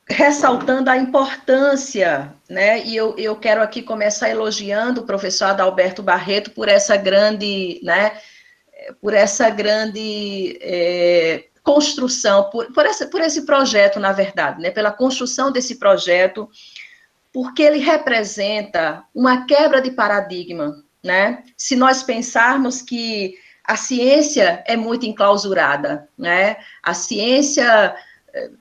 Ressaltando a importância, né, e eu quero aqui começar elogiando o professor Adalberto Barreto por essa grande, né, construção, por esse projeto, na verdade, né, pela construção desse projeto, porque ele representa uma quebra de paradigma, né, se nós pensarmos que a ciência é muito enclausurada, né, a ciência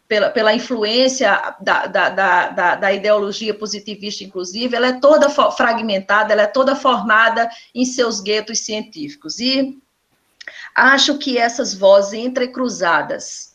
pela influência da ideologia positivista, inclusive, ela é toda fragmentada, ela é toda formada em seus guetos científicos. E acho que essas vozes entrecruzadas,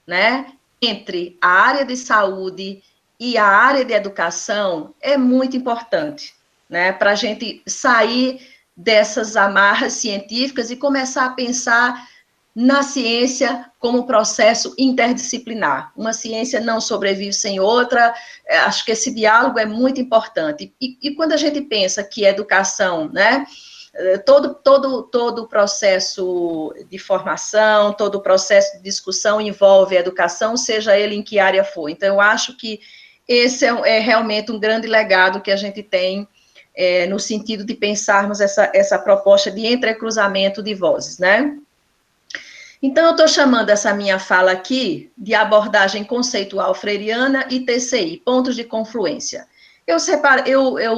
né, entre a área de saúde e a área de educação é muito importante, né, para a gente sair dessas amarras científicas e começar a pensar na ciência como processo interdisciplinar. Uma ciência não sobrevive sem outra, acho que esse diálogo é muito importante. E quando a gente pensa que a educação, né, todo o processo de formação, todo o processo de discussão envolve a educação, seja ele em que área for. Então, eu acho que esse é realmente um grande legado que a gente tem no sentido de pensarmos essa proposta de entrecruzamento de vozes, né? Então, eu estou chamando essa minha fala aqui de abordagem conceitual freiriana e TCI, pontos de confluência. Eu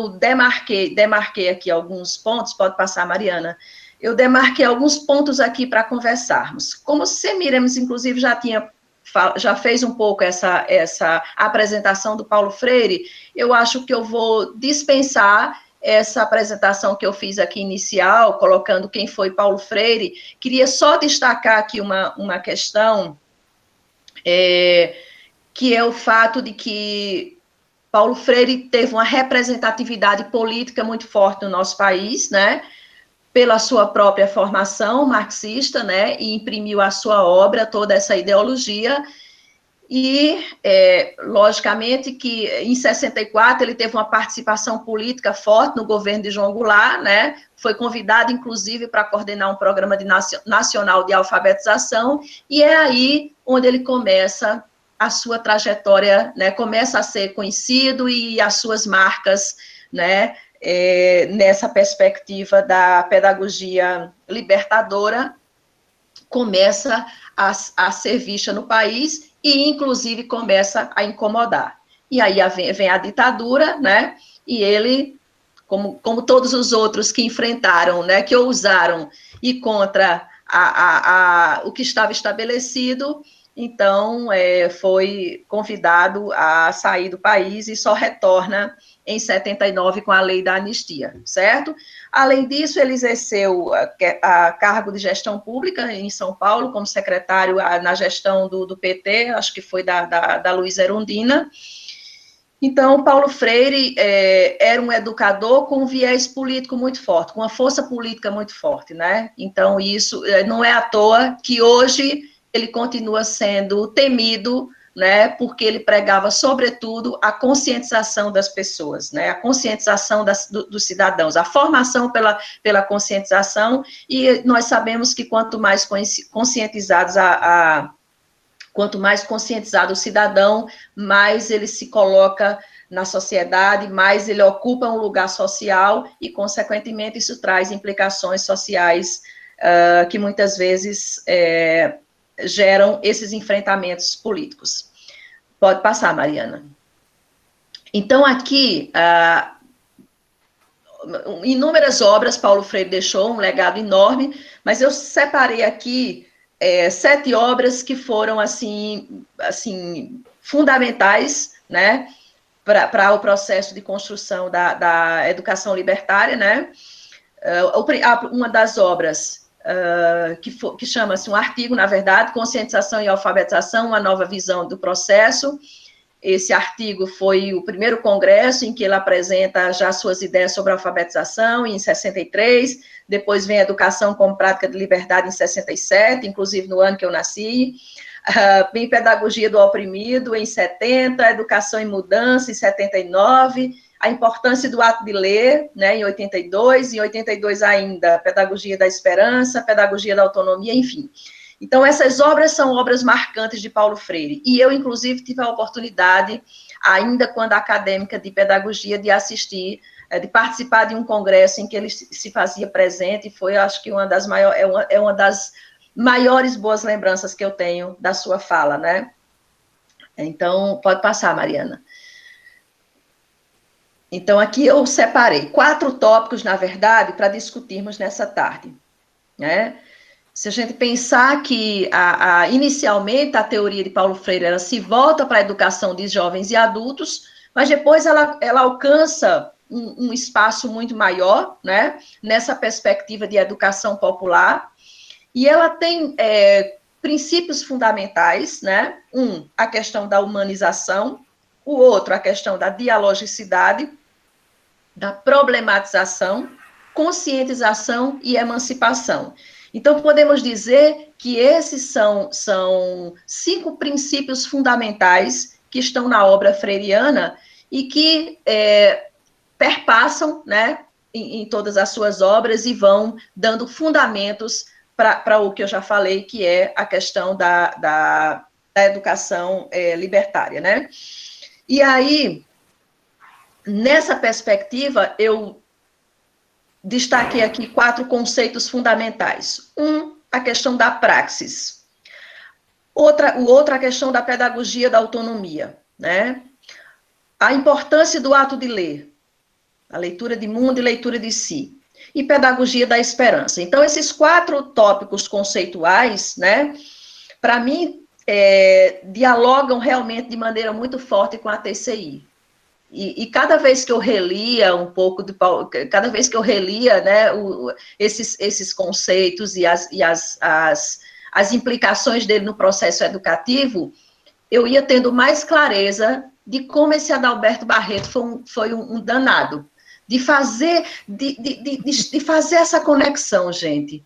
demarquei aqui alguns pontos, pode passar, Mariana, eu demarquei alguns pontos aqui para conversarmos. Como Semiramis, inclusive, já fez um pouco essa apresentação do Paulo Freire, eu acho que eu vou dispensar essa apresentação que eu fiz aqui inicial, colocando quem foi Paulo Freire. Queria só destacar aqui uma questão, que é o fato de que Paulo Freire teve uma representatividade política muito forte no nosso país, né, pela sua própria formação marxista, né, e imprimiu a sua obra toda essa ideologia. E, logicamente, que em 64 ele teve uma participação política forte no governo de João Goulart, né? Foi convidado, inclusive, para coordenar um programa nacional de alfabetização, e é aí onde ele começa a sua trajetória, né? Começa a ser conhecido e as suas marcas, né? Nessa perspectiva da pedagogia libertadora, começa a ser vista no país e, inclusive, começa a incomodar. E aí vem a ditadura, né? E ele, como todos os outros que enfrentaram, né, que ousaram ir contra o que estava estabelecido, então foi convidado a sair do país e só retorna em 79 com a lei da anistia, certo? Além disso, ele exerceu a cargo de gestão pública em São Paulo, como secretário na gestão do PT, acho que foi da Luísa Erundina. Então, Paulo Freire era um educador com um viés político muito forte, com uma força política muito forte, né? Então, isso não é à toa que hoje ele continua sendo temido, né, porque ele pregava, sobretudo, a conscientização das pessoas, né, a conscientização dos cidadãos, a formação pela conscientização, e nós sabemos que quanto mais conscientizado o cidadão, mais ele se coloca na sociedade, mais ele ocupa um lugar social e, consequentemente, isso traz implicações sociais que muitas vezes geram esses enfrentamentos políticos. Pode passar, Mariana. Então, aqui, inúmeras obras Paulo Freire deixou, um legado enorme, mas eu separei aqui 7 obras que foram, assim fundamentais, né, para o processo de construção da educação libertária, né. Uma das obras que chama-se um artigo, na verdade, Conscientização e Alfabetização, uma nova visão do processo, esse artigo foi o primeiro congresso em que ele apresenta já suas ideias sobre a alfabetização, em 63, depois vem a Educação como Prática de Liberdade, em 67, inclusive no ano que eu nasci, vem Pedagogia do Oprimido, em 70, Educação em Mudança, em 79, a importância do ato de ler, né, em 82 ainda, Pedagogia da Esperança, Pedagogia da Autonomia, enfim. Então, essas obras são obras marcantes de Paulo Freire, e eu, inclusive, tive a oportunidade, ainda quando acadêmica de pedagogia, de assistir, de participar de um congresso em que ele se fazia presente, e foi, acho que, uma das maiores boas lembranças que eu tenho da sua fala, né? Então, pode passar, Mariana. Então, aqui eu separei 4 tópicos, na verdade, para discutirmos nessa tarde, né? Se a gente pensar que, inicialmente, a teoria de Paulo Freire, ela se volta para a educação de jovens e adultos, mas depois ela alcança um espaço muito maior, né, nessa perspectiva de educação popular, e ela tem princípios fundamentais, né, a questão da humanização, o outro, a questão da dialogicidade, da problematização, conscientização e emancipação. Então, podemos dizer que esses são 5 princípios fundamentais que estão na obra freiriana e que perpassam, né, em todas as suas obras e vão dando fundamentos para o que eu já falei, que é a questão da educação libertária, né? E aí, nessa perspectiva, eu destaquei aqui 4 conceitos fundamentais. A questão da praxis. Outra, a questão da pedagogia da autonomia, né? A importância do ato de ler, a leitura de mundo e leitura de si. E pedagogia da esperança. Então, esses 4 tópicos conceituais, né, para mim, dialogam realmente de maneira muito forte com a TCI. E cada vez que eu relia um pouco de Paulo, cada vez que eu relia, né, esses conceitos e as implicações dele no processo educativo, eu ia tendo mais clareza de como esse Adalberto Barreto foi um danado, de fazer essa conexão, gente.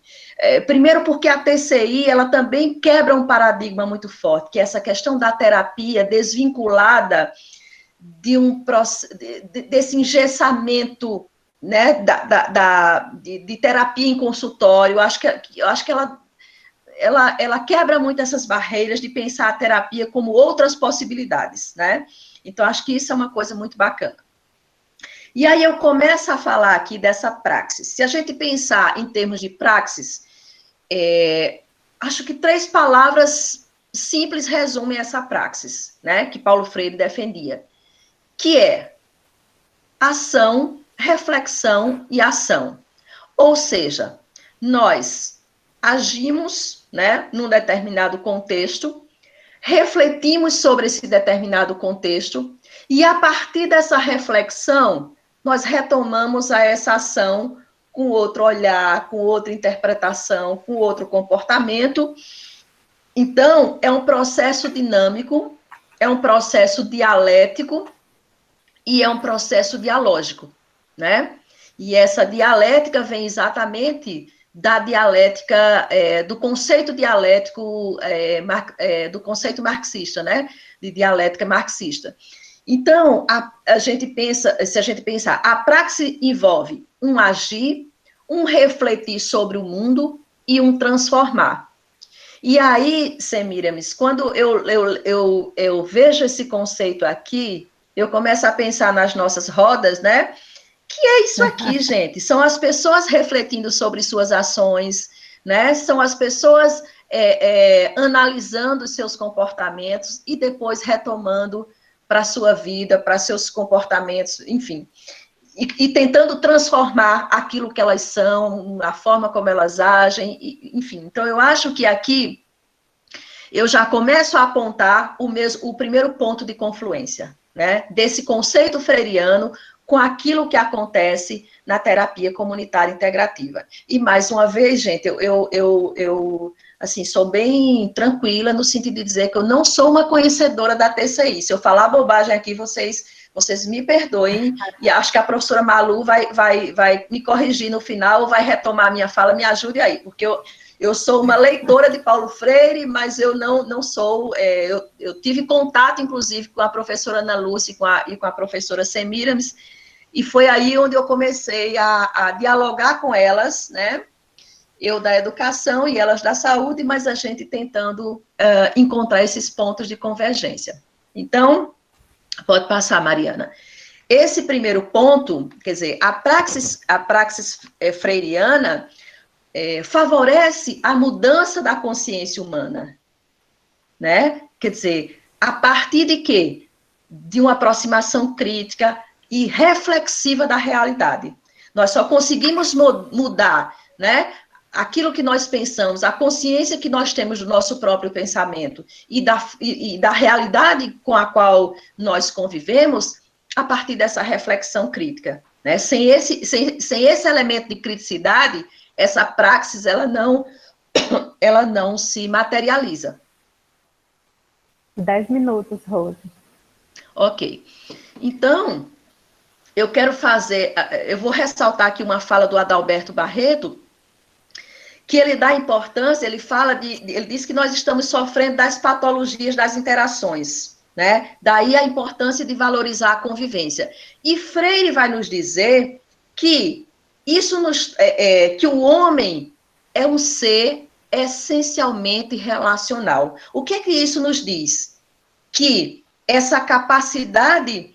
Primeiro porque a TCI, ela também quebra um paradigma muito forte, que é essa questão da terapia desvinculada desse engessamento, né, de terapia em consultório. Eu acho que ela quebra muito essas barreiras de pensar a terapia como outras possibilidades, né? Então, acho que isso é uma coisa muito bacana. E aí eu começo a falar aqui dessa praxis. Se a gente pensar em termos de praxis, acho que 3 palavras simples resumem essa praxis, né, que Paulo Freire defendia, que é ação, reflexão e ação. Ou seja, nós agimos, né, num determinado contexto, refletimos sobre esse determinado contexto, e a partir dessa reflexão, nós retomamos essa ação com outro olhar, com outra interpretação, com outro comportamento. Então, é um processo dinâmico, é um processo dialético, e é um processo dialógico, né? E essa dialética vem exatamente da dialética, do conceito dialético, do conceito marxista, né? De dialética marxista. Então, se a gente pensar, a praxis envolve um agir, um refletir sobre o mundo e um transformar. E aí, Semiramis, quando eu vejo esse conceito aqui, eu começo a pensar nas nossas rodas, né? Que é isso aqui, gente. São as pessoas refletindo sobre suas ações, né? São as pessoas analisando seus comportamentos e depois retomando para a sua vida, para seus comportamentos, enfim. E tentando transformar aquilo que elas são, a forma como elas agem, enfim. Então, eu acho que aqui eu já começo a apontar o primeiro ponto de confluência, né, desse conceito freiriano com aquilo que acontece na terapia comunitária integrativa. E, mais uma vez, gente, eu assim, sou bem tranquila no sentido de dizer que eu não sou uma conhecedora da TCI. Se eu falar bobagem aqui, vocês me perdoem, e acho que a professora Malu vai me corrigir no final, ou vai retomar a minha fala, me ajude aí, porque eu sou uma leitora de Paulo Freire, mas eu não sou, eu tive contato, inclusive, com a professora Ana Lúcia e com a professora Semiramis, e foi aí onde eu comecei a dialogar com elas, né, eu da educação e elas da saúde, mas a gente tentando encontrar esses pontos de convergência. Então, pode passar, Mariana. Esse primeiro ponto, quer dizer, a praxis freiriana favorece a mudança da consciência humana, né? Quer dizer, a partir de quê? De uma aproximação crítica e reflexiva da realidade. Nós só conseguimos mudar, né, aquilo que nós pensamos, a consciência que nós temos do nosso próprio pensamento e da realidade com a qual nós convivemos, a partir dessa reflexão crítica, né? Sem esse elemento de criticidade, essa praxis, ela não se materializa. 10 minutos, Rose. Ok. Então, eu vou ressaltar aqui uma fala do Adalberto Barreto, que ele dá importância, ele diz que nós estamos sofrendo das patologias das interações, né? Daí a importância de valorizar a convivência. E Freire vai nos dizer que que o homem é um ser essencialmente relacional. O que é que isso nos diz? Que essa capacidade,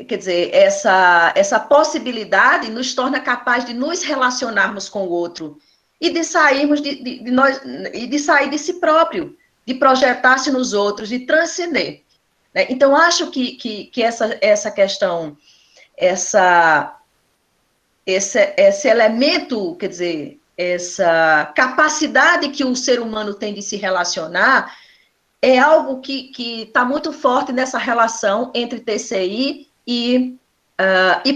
quer dizer, essa possibilidade nos torna capaz de nos relacionarmos com o outro e de sairmos de nós, e de sair de si próprio, de projetar-se nos outros, de transcender. Né? Então, acho que essa questão, esse elemento, quer dizer, essa capacidade que o ser humano tem de se relacionar é algo que está muito forte nessa relação entre TCI e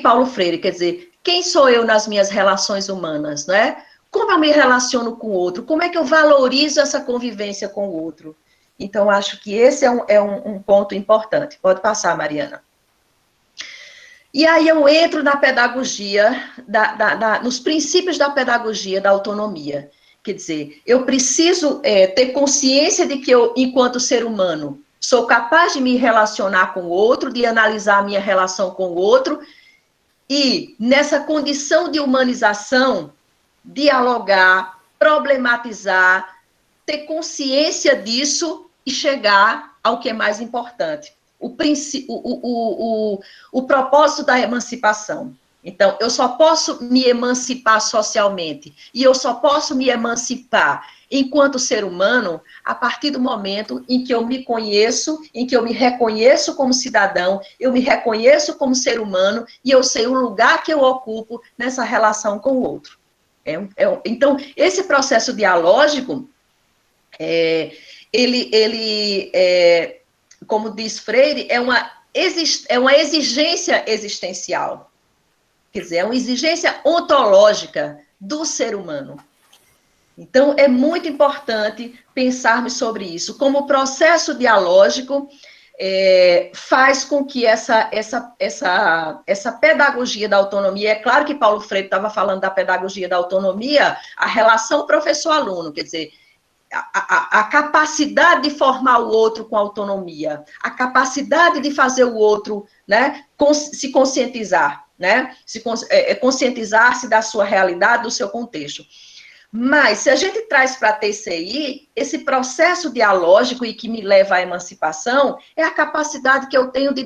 Paulo Freire. Quer dizer, quem sou eu nas minhas relações humanas, né? Como eu me relaciono com o outro? Como é que eu valorizo essa convivência com o outro? Então, acho que esse é um ponto importante. Pode passar, Mariana. E aí eu entro na pedagogia, nos princípios da pedagogia da autonomia. Quer dizer, eu preciso ter consciência de que eu, enquanto ser humano, sou capaz de me relacionar com o outro, de analisar a minha relação com o outro, e nessa condição de humanização, dialogar, problematizar, ter consciência disso e chegar ao que é mais importante. O propósito da emancipação. Então, eu só posso me emancipar socialmente, e eu só posso me emancipar enquanto ser humano a partir do momento em que eu me conheço, em que eu me reconheço como cidadão, eu me reconheço como ser humano, e eu sei o lugar que eu ocupo nessa relação com o outro. Então, esse processo dialógico, como diz Freire, é uma exigência existencial. Quer dizer, é uma exigência ontológica do ser humano. Então, é muito importante pensarmos sobre isso. Como o processo dialógico faz com que essa pedagogia da autonomia, é claro que Paulo Freire estava falando da pedagogia da autonomia, a relação professor-aluno, quer dizer, a capacidade de formar o outro com autonomia, a capacidade de fazer o outro, né, se conscientizar, né, conscientizar-se da sua realidade, do seu contexto. Mas, se a gente traz para a TCI, esse processo dialógico e que me leva à emancipação, é a capacidade que eu tenho de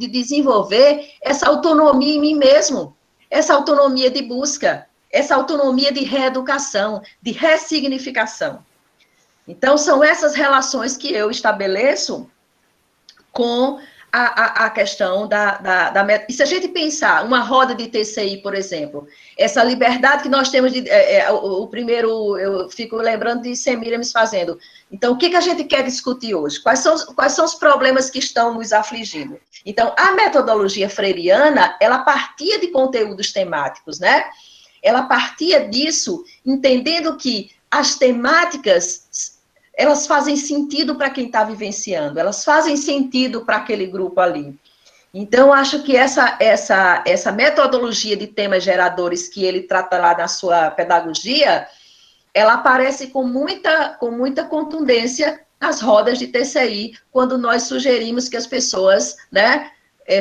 desenvolver essa autonomia em mim mesmo, essa autonomia de busca, essa autonomia de reeducação, de ressignificação. Então, são essas relações que eu estabeleço com a questão e se a gente pensar uma roda de TCI, por exemplo, essa liberdade que nós temos o primeiro, eu fico lembrando de Semiramis fazendo. Então, o que a gente quer discutir hoje? Quais são os problemas que estão nos afligindo? Então, a metodologia freiriana, ela partia de conteúdos temáticos, né? Ela partia disso, entendendo que as temáticas, elas fazem sentido para quem está vivenciando, elas fazem sentido para aquele grupo ali. Então, acho que essa metodologia de temas geradores que ele trata lá na sua pedagogia, ela aparece com muita contundência nas rodas de TCI, quando nós sugerimos que as pessoas, né,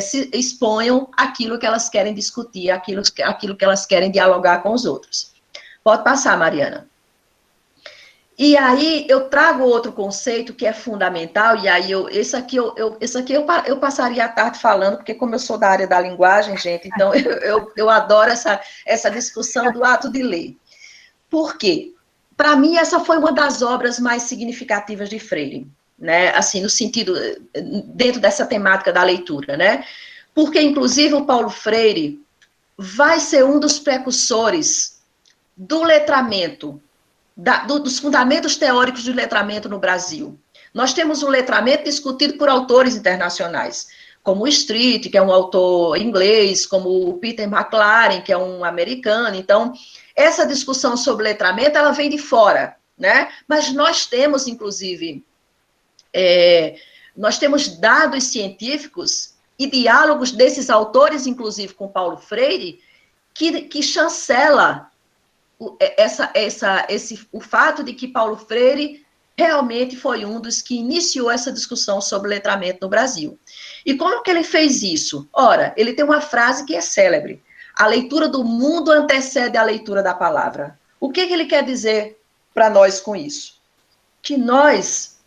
se exponham aquilo que elas querem discutir, aquilo que elas querem dialogar com os outros. Pode passar, Mariana. E aí eu trago outro conceito que é fundamental, e aí esse aqui eu passaria a tarde falando, porque como eu sou da área da linguagem, gente, então eu adoro essa discussão do ato de ler. Por quê? Para mim, essa foi uma das obras mais significativas de Freire, né? Assim, no sentido, dentro dessa temática da leitura, né? Porque, inclusive, o Paulo Freire vai ser um dos precursores do letramento, dos fundamentos teóricos do letramento no Brasil. Nós temos um letramento discutido por autores internacionais, como o Street, que é um autor inglês, como o Peter McLaren, que é um americano. Então, essa discussão sobre letramento, ela vem de fora, né? Mas nós temos, inclusive, nós temos dados científicos e diálogos desses autores, inclusive com Paulo Freire, que chancela o fato de que Paulo Freire realmente foi um dos que iniciou essa discussão sobre letramento no Brasil. E como que ele fez isso? Ora, ele tem uma frase que é célebre: a leitura do mundo antecede a leitura da palavra. O que ele quer dizer para nós com isso? Que nós,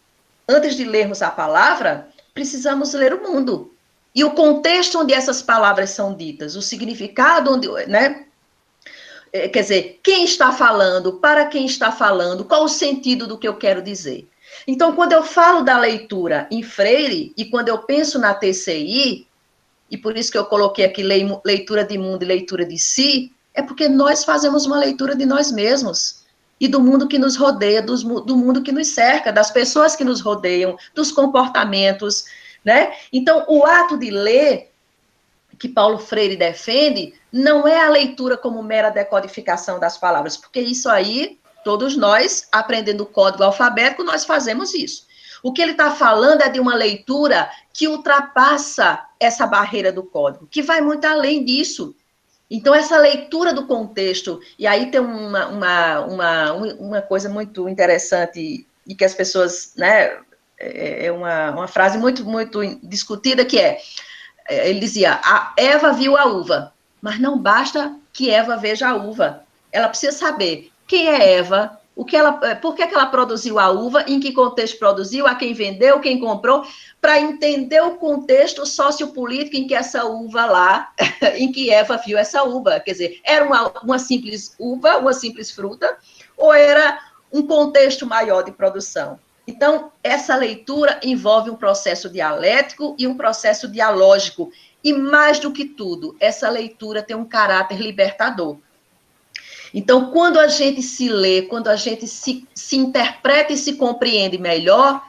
antes de lermos a palavra, precisamos ler o mundo. E o contexto onde essas palavras são ditas, o significado onde, né? Quer dizer, quem está falando, para quem está falando, qual o sentido do que eu quero dizer. Então, quando eu falo da leitura em Freire, e quando eu penso na TCI, e por isso que eu coloquei aqui leitura de mundo e leitura de si, é porque nós fazemos uma leitura de nós mesmos, e do mundo que nos rodeia, do mundo que nos cerca, das pessoas que nos rodeiam, dos comportamentos, né? Então, o ato de ler, que Paulo Freire defende, não é a leitura como mera decodificação das palavras, porque isso aí, todos nós, aprendendo o código alfabético, nós fazemos isso. O que ele está falando é de uma leitura que ultrapassa essa barreira do código, que vai muito além disso. Então, essa leitura do contexto, e aí tem uma coisa muito interessante, e que as pessoas, né, é uma frase muito, muito discutida, que ele dizia, a Eva viu a uva, mas não basta que Eva veja a uva. Ela precisa saber quem é Eva, por que ela produziu a uva, em que contexto produziu, a quem vendeu, quem comprou, para entender o contexto sociopolítico em que essa uva lá, em que Eva viu essa uva. Quer dizer, era uma simples uva, uma simples fruta, ou era um contexto maior de produção? Então, essa leitura envolve um processo dialético e um processo dialógico. E, mais do que tudo, essa leitura tem um caráter libertador. Então, quando a gente se lê, quando a gente se interpreta e se compreende melhor,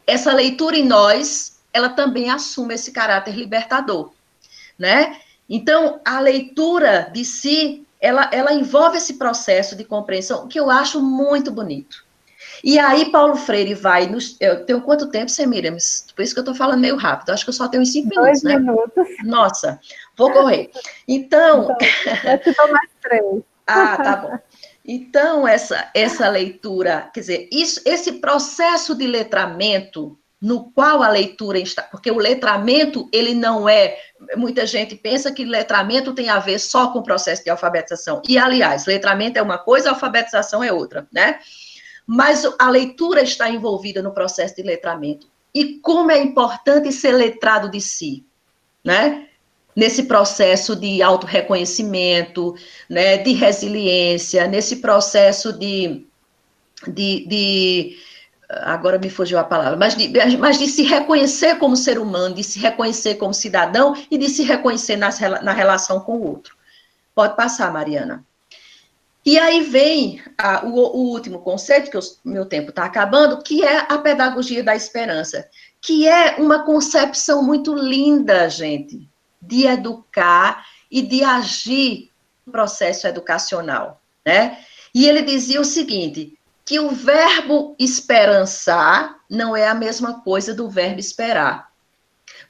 essa leitura em nós, ela também assume esse caráter libertador, né? Então, a leitura de si, ela envolve esse processo de compreensão, que eu acho muito bonito. E aí, Paulo Freire vai... Eu tenho quanto tempo, Semiramis? Por isso que eu estou falando meio rápido. Acho que eu só tenho uns 5 minutos, né? 2 minutos. Nossa, vou correr. Então... Eu te dou mais 3. Ah, tá bom. Então, essa leitura... Quer dizer, esse processo de letramento, no qual a leitura está... Porque o letramento, ele não é... Muita gente pensa que letramento tem a ver só com o processo de alfabetização. E, aliás, letramento é uma coisa, alfabetização é outra, né? Mas a leitura está envolvida no processo de letramento. E como é importante ser letrado de si, né? Nesse processo de autorreconhecimento, né? De resiliência, nesse processo de agora me fugiu a palavra, mas de se reconhecer como ser humano, de se reconhecer como cidadão e de se reconhecer na relação com o outro. Pode passar, Mariana. E aí vem o último conceito, que o meu tempo está acabando, que é a pedagogia da esperança, que é uma concepção muito linda, gente, de educar e de agir no processo educacional, né? E ele dizia o seguinte, que o verbo esperançar não é a mesma coisa do verbo esperar.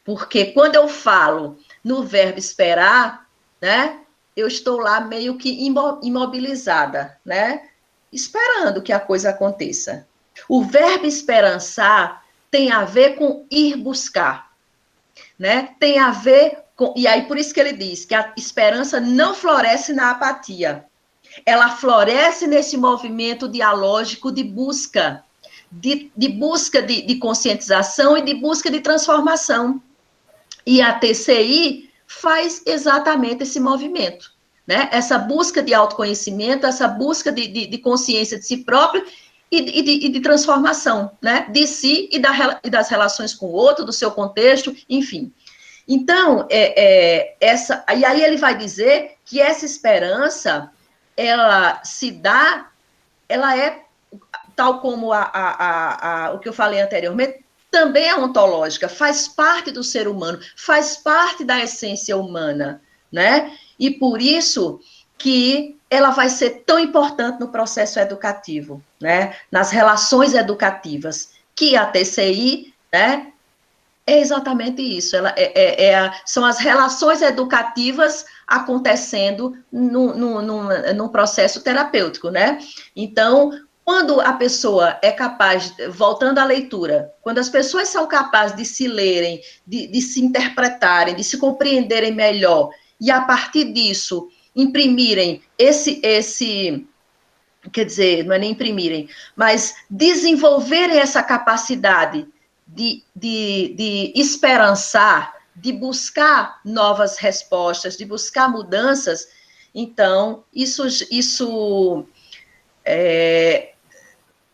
Porque quando eu falo no verbo esperar, né, eu estou lá meio que imobilizada, né, esperando que a coisa aconteça. O verbo esperançar tem a ver com ir buscar, né? Tem a ver com... E aí, por isso que ele diz que a esperança não floresce na apatia. Ela floresce nesse movimento dialógico de busca, de busca de conscientização e de busca de transformação. E a TCI faz exatamente esse movimento, né? Essa busca de autoconhecimento, essa busca de consciência de si próprio e de transformação, né? De si e das relações com o outro, do seu contexto, enfim. Então, e aí ele vai dizer que essa esperança, ela se dá, ela é, tal como o que eu falei anteriormente, também é ontológica, faz parte do ser humano, faz parte da essência humana, né? E por isso que ela vai ser tão importante no processo educativo, né? Nas relações educativas, que a TCI, né? É exatamente isso, são as relações educativas acontecendo num processo terapêutico, né? Então, quando a pessoa é capaz, voltando à leitura, quando as pessoas são capazes de se lerem, de se interpretarem, de se compreenderem melhor, e a partir disso imprimirem quer dizer, não é nem imprimirem, mas desenvolverem essa capacidade de esperançar, de buscar novas respostas, de buscar mudanças, então, isso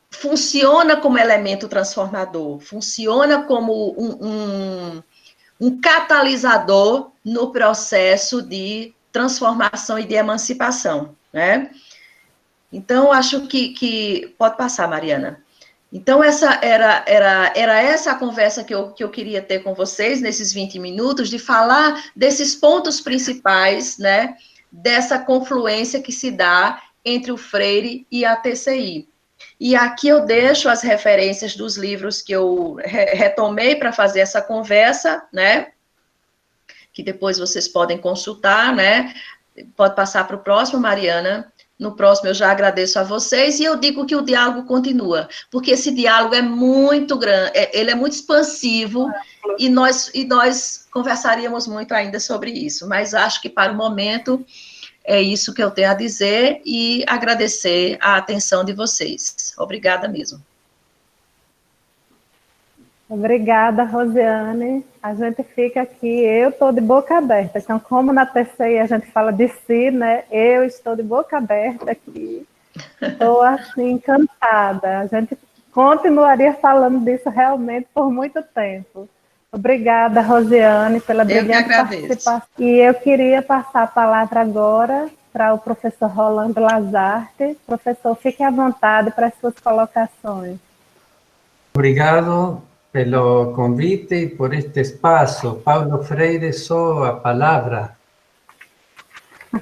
funciona como elemento transformador, funciona como um catalisador no processo de transformação e de emancipação, né? Então, acho que pode passar, Mariana. Então, essa era essa a conversa que eu queria ter com vocês nesses 20 minutos, de falar desses pontos principais, né, dessa confluência que se dá entre o Freire e a TCI. E aqui eu deixo as referências dos livros que eu retomei para fazer essa conversa, né, que depois vocês podem consultar, né, pode passar para o próximo, Mariana. No próximo eu já agradeço a vocês e eu digo que o diálogo continua, porque esse diálogo é muito grande, ele é muito expansivo e nós conversaríamos muito ainda sobre isso, mas acho que para o momento é isso que eu tenho a dizer e agradecer a atenção de vocês. Obrigada mesmo. Obrigada, Rosiane. A gente fica aqui, eu estou de boca aberta. Então, como na TCI a gente fala de si, né? Eu estou de boca aberta aqui. Estou, assim, encantada. A gente continuaria falando disso realmente por muito tempo. Obrigada, Rosiane, pela brilhante participação. E eu queria passar a palavra agora para o professor Rolando Lazarte. Professor, fique à vontade para as suas colocações. Obrigado pelo convite y por este espacio. Paulo Freire, só a palavra.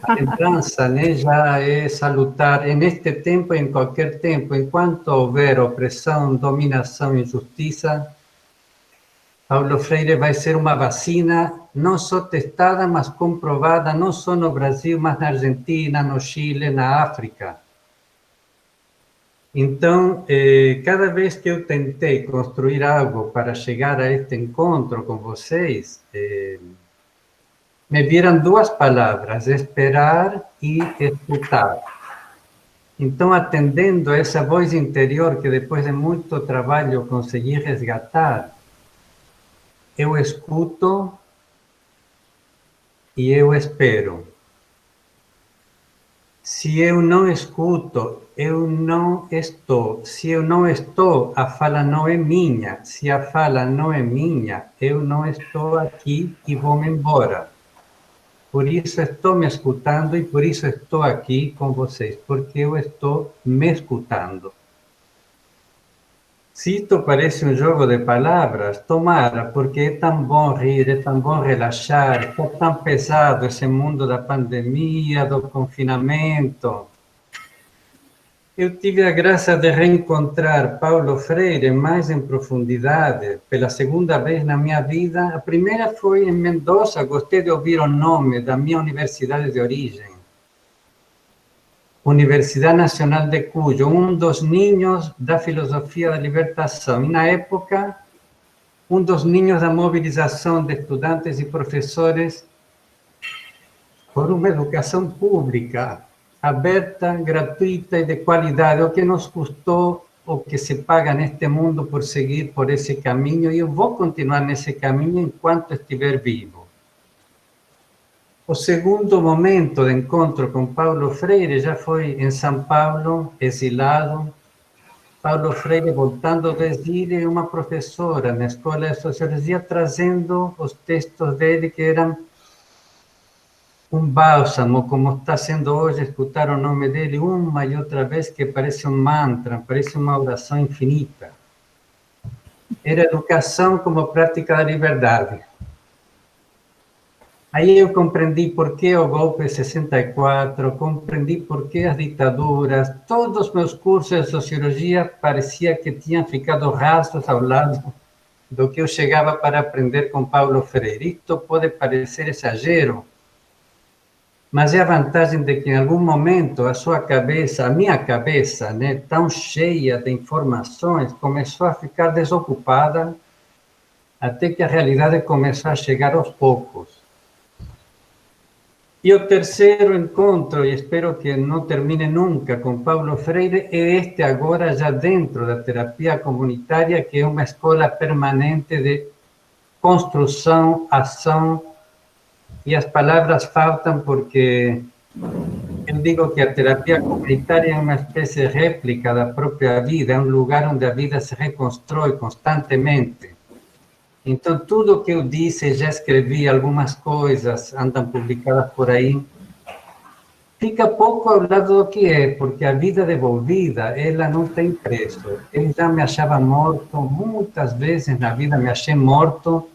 A lembrança, né, já é salutar en este tempo e em qualquer tempo. Enquanto houver opressão, dominação e injustiça, Paulo Freire vai ser uma vacina não só testada, mas comprovada, não só no Brasil, mas na Argentina, no Chile, na África. Então, cada vez que eu tentei construir algo para chegar a este encontro com vocês, me vieram duas palavras, esperar e escutar. Então, atendendo a essa voz interior que depois de muito trabalho consegui resgatar, eu escuto e eu espero. Se eu não escuto, eu não estou. Se eu não estou, a fala não é minha. Se a fala não é minha, eu não estou aqui e vou-me embora. Por isso estou me escutando e por isso estou aqui com vocês, porque eu estou me escutando. Se isto parece um jogo de palavras, tomara, porque é tão bom rir, é tão bom relaxar, está tão pesado esse mundo da pandemia, do confinamento. Eu tive a graça de reencontrar Paulo Freire mais em profundidade, pela segunda vez na minha vida. A primeira foi em Mendoza, gostei de ouvir o nome da minha universidade de origem. Universidade Nacional de Cuyo, um dos ninhos da filosofia da libertação. E, na época, um dos ninhos da mobilização de estudantes e professores por uma educação pública, aberta, gratuita e de qualidade, o que nos custou, o que se paga neste mundo por seguir por esse caminho, e eu vou continuar nesse caminho enquanto estiver vivo. O segundo momento de encontro com Paulo Freire já foi em São Paulo, exilado. Paulo Freire voltando do exílio e uma professora na Escola de Sociologia trazendo os textos dele, que eram um bálsamo, como está sendo hoje, escutar o nome dele uma e outra vez, que parece um mantra, parece uma oração infinita. Era educação como prática da liberdade. Aí eu compreendi por que o golpe de 64, compreendi por que as ditaduras, todos os meus cursos de sociologia parecia que tinham ficado rasos ao lado do que eu chegava para aprender com Paulo Freire. Isto pode parecer exagero, mas é a vantagem de que em algum momento a sua cabeça, a minha cabeça, né, tão cheia de informações, começou a ficar desocupada, até que a realidade começou a chegar aos poucos. E o terceiro encontro, e espero que não termine nunca, com Paulo Freire, é este agora já dentro da terapia comunitária, que é uma escola permanente de construção, ação, e as palavras faltam porque eu digo que a terapia comunitária é uma espécie de réplica da própria vida, é um lugar onde a vida se reconstrói constantemente. Então, tudo o que eu disse, já escrevi, algumas coisas andam publicadas por aí, fica pouco ao lado do que é, porque a vida devolvida, ela não tem preço. Eu já me achava morto, muitas vezes na vida me achei morto.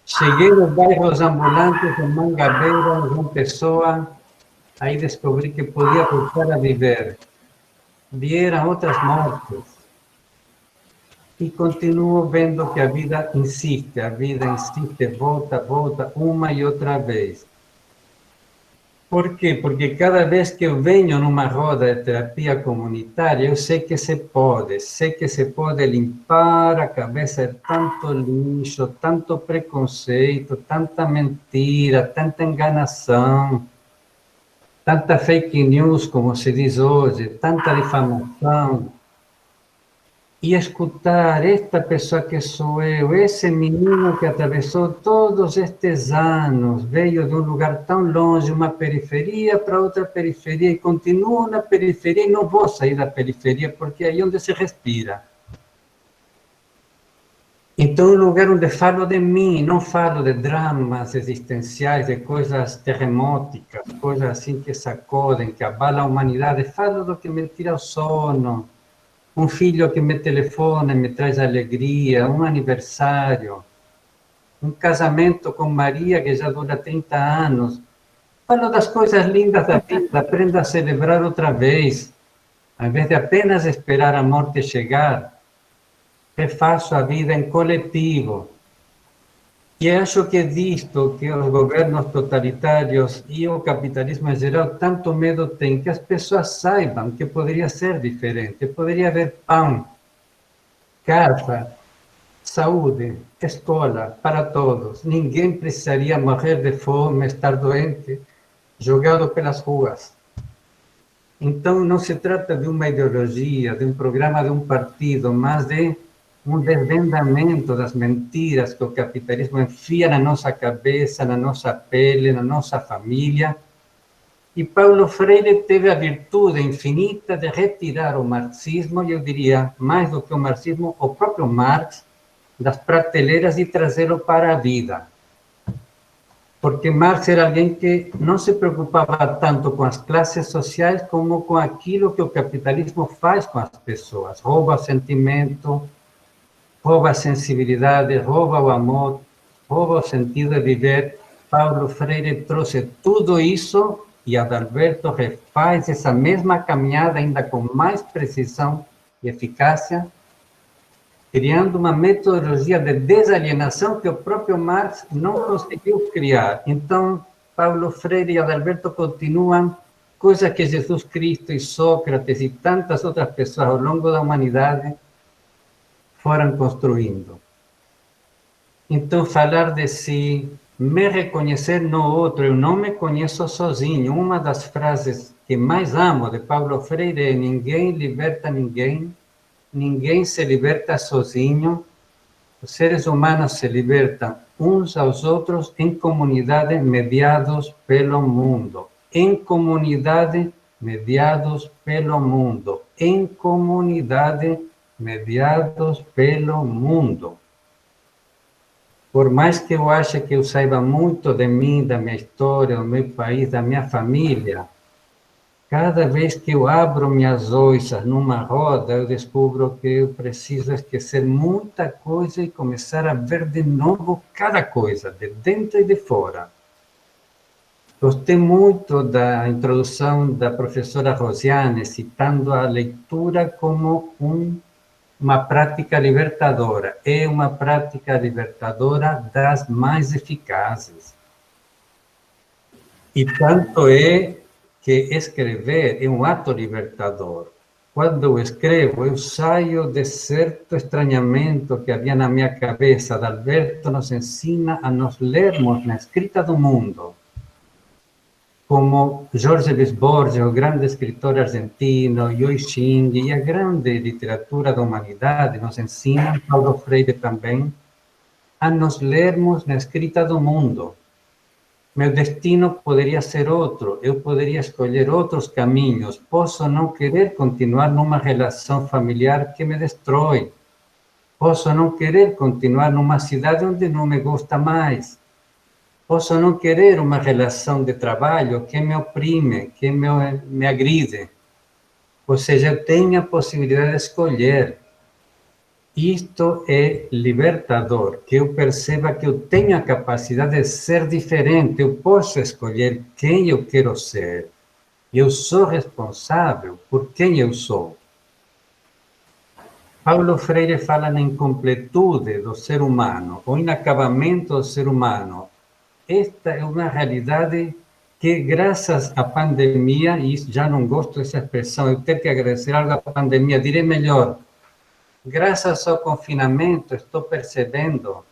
Cheguei nos bairros ambulantes de Mangabeira, João Pessoa, aí descobri que podia voltar a viver. Vieram outras mortes. E continuo vendo que a vida insiste, volta, uma e outra vez. Por quê? Porque cada vez que eu venho numa roda de terapia comunitária, eu sei que se pode limpar a cabeça de tanto lixo, tanto preconceito, tanta mentira, tanta enganação, tanta fake news, como se diz hoje, tanta difamação. E escutar esta pessoa que sou eu, esse menino que atravessou todos estes anos, veio de um lugar tão longe, uma periferia para outra periferia, e continuo na periferia e não vou sair da periferia, porque é aí onde se respira. Então, um lugar onde falo de mim, não falo de dramas existenciais, de coisas terremóticas, coisas assim que sacodem, que abalam a humanidade, falo do que me tira o sono. Um filho que me telefona e me traz alegria, um aniversário, um casamento com Maria que já dura 30 anos. Falo das coisas lindas da vida, aprenda a celebrar outra vez, ao invés de apenas esperar a morte chegar. Refaço a vida em coletivo. E acho que é disto que os governos totalitários e o capitalismo em geral tanto medo têm, que as pessoas saibam que poderia ser diferente, poderia haver pão, casa, saúde, escola para todos. Ninguém precisaria morrer de fome, estar doente, jogado pelas ruas. Então não se trata de uma ideologia, de um programa de um partido, mas de um desvendamento das mentiras que o capitalismo enfia na nossa cabeça, na nossa pele, na nossa família, E Paulo Freire teve a virtude infinita de retirar o marxismo, e eu diria, mais do que o marxismo, o próprio Marx, das prateleiras e trazê-lo para a vida. Porque Marx era alguém que não se preocupava tanto com as classes sociais como com aquilo que o capitalismo faz com as pessoas. Rouba o sentimento, rouba a sensibilidade, rouba o amor, rouba o sentido de viver. Paulo Freire trouxe tudo isso e Adalberto refaz essa mesma caminhada ainda com mais precisão e eficácia, criando uma metodologia de desalienação que o próprio Marx não conseguiu criar. Então, Paulo Freire e Adalberto continuam coisas que Jesus Cristo e Sócrates e tantas outras pessoas ao longo da humanidade foram construindo. Então, falar de si, me reconhecer no outro, eu não me conheço sozinho. Uma das frases que mais amo de Paulo Freire é: ninguém liberta ninguém, ninguém se liberta sozinho, os seres humanos se libertam uns aos outros em comunidade, mediados pelo mundo. Em comunidade, mediados pelo mundo. Em comunidade, mediados pelo mundo. Por mais que eu ache que eu saiba muito de mim, da minha história, do meu país, da minha família, cada vez que eu abro minhas oiças numa roda, eu descubro que eu preciso esquecer muita coisa e começar a ver de novo cada coisa, de dentro e de fora. Gostei muito da introdução da professora Rosiane, citando a leitura como uma prática libertadora. É uma prática libertadora das mais eficazes. E tanto é que escrever é um ato libertador. Quando eu escrevo, eu saio de certo estranhamento que havia na minha cabeça. Adalberto nos ensina a nos lermos na escrita do mundo. Como Jorge Luis Borges, o grande escritor argentino, Yu Xing e a grande literatura da humanidade nos ensinam, Paulo Freire também, a nos lermos na escrita do mundo. Meu destino poderia ser outro, eu poderia escolher outros caminhos, posso não querer continuar numa relação familiar que me destrói, posso não querer continuar numa cidade onde não me gosta mais, posso não querer uma relação de trabalho que me oprime, que me agride. Ou seja, eu tenho a possibilidade de escolher. Isto é libertador, que eu perceba que eu tenho a capacidade de ser diferente, eu posso escolher quem eu quero ser. Eu sou responsável por quem eu sou. Paulo Freire fala na incompletude do ser humano, o inacabamento do ser humano. Esta é uma realidade que, graças à pandemia, e já não gosto dessa expressão, eu tenho que agradecer algo à pandemia, direi melhor, graças ao confinamento, estou percebendo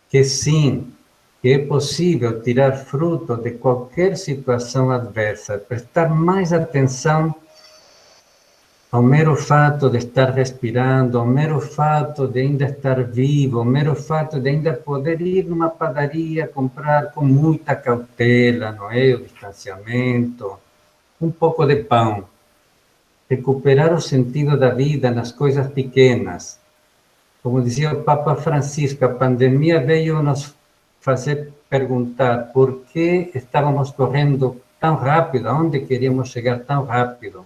que sim, que é possível tirar fruto de qualquer situação adversa, prestar mais atenção ao mero fato de estar respirando, ao mero fato de ainda estar vivo, ao mero fato de ainda poder ir numa padaria, comprar com muita cautela, não é? O distanciamento, um pouco de pão. Recuperar o sentido da vida nas coisas pequenas. Como dizia o Papa Francisco, a pandemia veio nos fazer perguntar por que estávamos correndo tão rápido, aonde queríamos chegar tão rápido.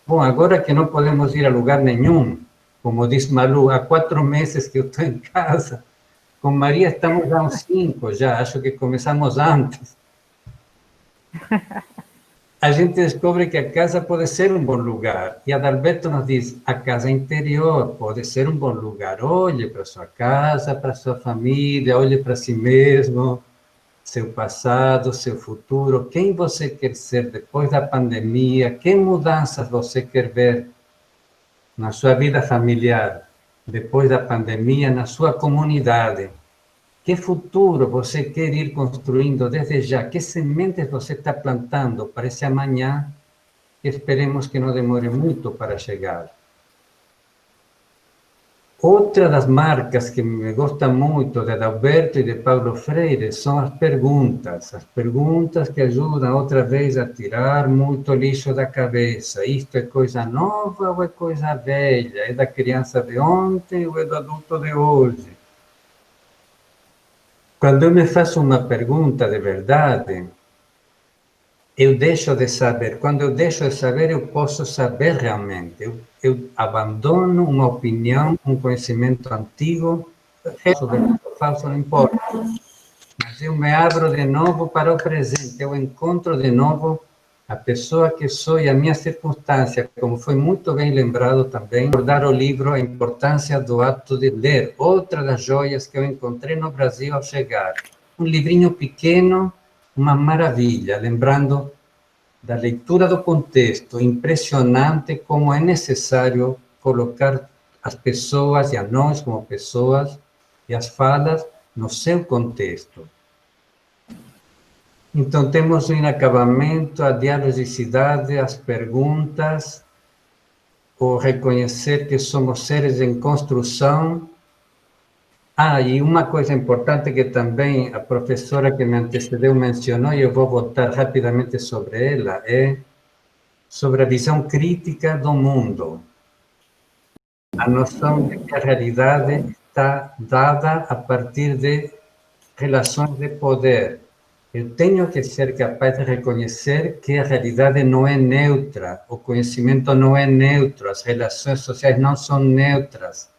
Bom, agora que não podemos ir a lugar nenhum, como diz Malu, há 4 meses que eu estou em casa, com Maria estamos há uns 5 já, acho que começamos antes. A gente descobre que a casa pode ser um bom lugar. E Adalberto nos diz, a casa interior pode ser um bom lugar. Olhe para sua casa, para sua família, olhe para si mesmo, seu passado, seu futuro, quem você quer ser depois da pandemia, que mudanças você quer ver na sua vida familiar, depois da pandemia, na sua comunidade. Que futuro você quer ir construindo desde já? Que sementes você está plantando para esse amanhã que esperemos que não demore muito para chegar? Outra das marcas que me gusta muito de Adalberto e de Paulo Freire são as perguntas que ajudam outra vez a tirar muito lixo da cabeça. Isto é coisa nova ou é coisa velha? É da criança de ontem ou é do adulto de hoje? Quando eu me faço uma pergunta de verdade, eu deixo de saber. Quando eu deixo de saber, eu posso saber realmente. Eu abandono uma opinião, um conhecimento antigo, falso não importa. Mas eu me abro de novo para o presente, eu encontro de novo a pessoa que sou e a minha circunstância, como foi muito bem lembrado também, recordar o livro A Importância do Ato de Ler, outra das joias que eu encontrei no Brasil ao chegar. Um livrinho pequeno, uma maravilha, lembrando da leitura do contexto, impressionante como é necessário colocar as pessoas e a nós como pessoas e as falas no seu contexto. Então, temos o inacabamento, a dialogicidade, as perguntas, o reconhecer que somos seres em construção. E uma coisa importante que também a professora que me antecedeu mencionou, e eu vou voltar rapidamente sobre ela, é sobre a visão crítica do mundo. A noção de que a realidade está dada a partir de relações de poder. Eu tenho que ser capaz de reconhecer que a realidade não é neutra, o conhecimento não é neutro, as relações sociais não são neutras.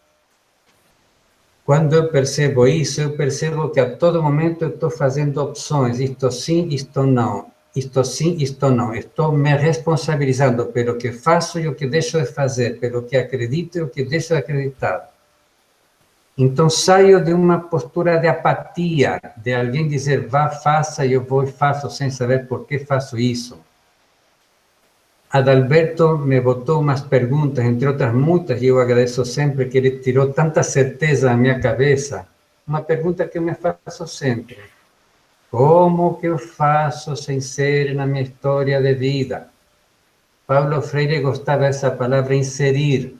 Quando eu percebo isso, eu percebo que a todo momento eu estou fazendo opções, isto sim, isto não, isto sim, isto não. Estou me responsabilizando pelo que faço e o que deixo de fazer, pelo que acredito e o que deixo de acreditar. Então, saio de uma postura de apatia, de alguém dizer, vá, faça, e eu vou e faço, sem saber por que faço isso. Adalberto me botou umas perguntas, entre outras muitas, e eu agradeço sempre que ele tirou tanta certeza na minha cabeça. Uma pergunta que eu me faço sempre. Como que eu faço sem ser na minha história de vida? Paulo Freire gostava dessa palavra inserir.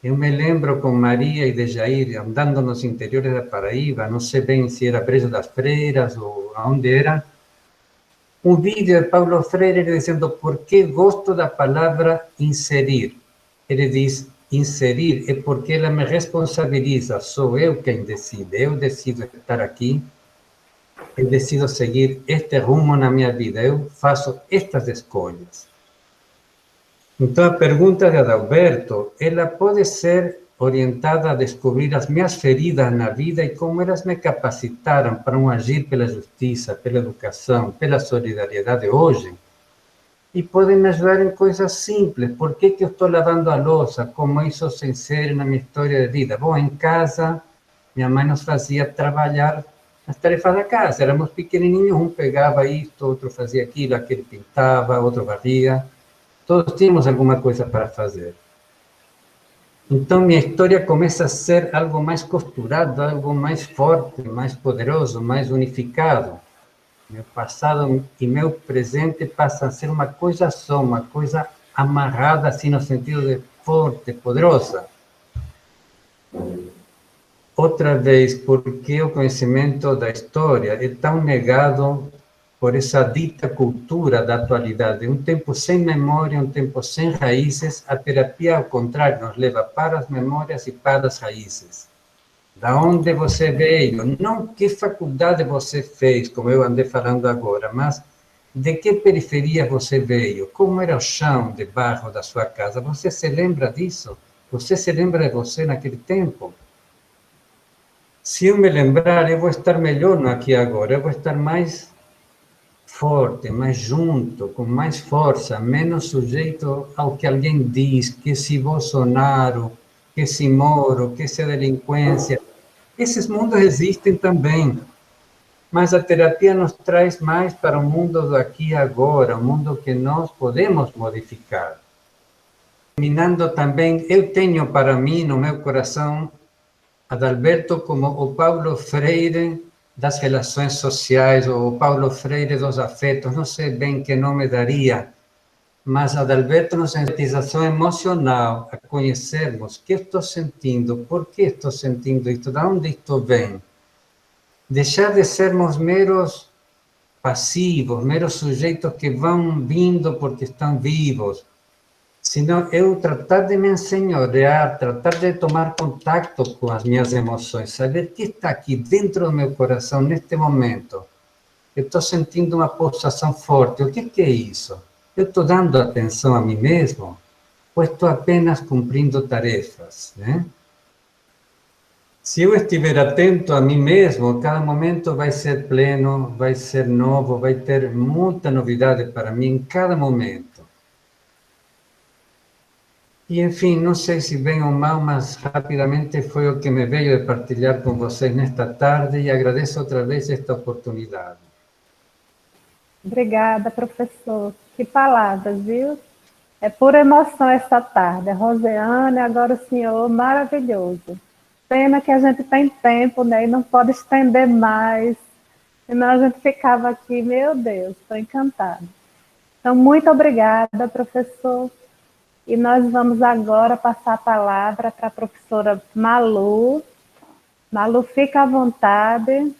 Eu me lembro com Maria e de Jair, andando nos interiores da Paraíba, não sei bem se era Brejo das Freiras ou onde era, um vídeo de Paulo Freire dizendo por que gosto da palavra inserir. Ele diz, inserir é porque ela me responsabiliza, sou eu quem decide, eu decido estar aqui, eu decido seguir este rumo na minha vida, eu faço estas escolhas. Então, a pergunta de Adalberto, ela pode ser orientada a descobrir as minhas feridas na vida e como elas me capacitaram para um agir pela justiça, pela educação, pela solidariedade hoje. E podem me ajudar em coisas simples. Por que eu estou lavando a louça? Como isso se insere na minha história de vida? Bom, em casa, minha mãe nos fazia trabalhar as tarefas da casa. Éramos pequenininhos, um pegava isto, outro fazia aquilo, aquele pintava, outro varria. Todos tínhamos alguma coisa para fazer. Então, minha história começa a ser algo mais costurado, algo mais forte, mais poderoso, mais unificado. Meu passado e meu presente passam a ser uma coisa só, uma coisa amarrada, assim, no sentido de forte, poderosa. Outra vez, porque o conhecimento da história é tão negado por essa dita cultura da atualidade, um tempo sem memória, um tempo sem raízes, a terapia, ao contrário, nos leva para as memórias e para as raízes. Da onde você veio, não que faculdade você fez, como eu andei falando agora, mas de que periferia você veio, como era o chão de barro da sua casa, você se lembra disso? Você se lembra de você naquele tempo? Se eu me lembrar, eu vou estar melhor no aqui e agora, eu vou estar mais forte, mais junto, com mais força, menos sujeito ao que alguém diz, que se Bolsonaro, que se Moro, que se delinquência. Esses mundos existem também, mas a terapia nos traz mais para o mundo do aqui e agora, o mundo que nós podemos modificar. Terminando também, eu tenho para mim, no meu coração, Adalberto como o Paulo Freire das relações sociais, ou o Paulo Freire dos afetos, não sei bem que nome daria, mas Adalberto nos sensitização emocional, a conhecermos o que estou sentindo, por que estou sentindo isto, de onde isto vem. Deixar de sermos meros passivos, meros sujeitos que vão vindo porque estão vivos, senão eu tratar de me ensenhorear, tratar de tomar contato com as minhas emoções, saber o que está aqui dentro do meu coração neste momento. Eu estou sentindo uma pulsação forte, o que é isso? Eu estou dando atenção a mim mesmo? Ou estou apenas cumprindo tarefas, né? Se eu estiver atento a mim mesmo, cada momento vai ser pleno, vai ser novo, vai ter muita novidade para mim em cada momento. E, enfim, não sei se bem ou mal, mas rapidamente foi o que me veio de partilhar com vocês nesta tarde e agradeço outra vez esta oportunidade. Obrigada, professor. Que palavras, viu? É pura emoção esta tarde. A Rosiane, agora o senhor, maravilhoso. Pena que a gente tem tempo, né? E não pode estender mais. Senão a gente ficava aqui, meu Deus, estou encantada. Então, muito obrigada, professor. E nós vamos agora passar a palavra para a professora Malu. Malu, fica à vontade.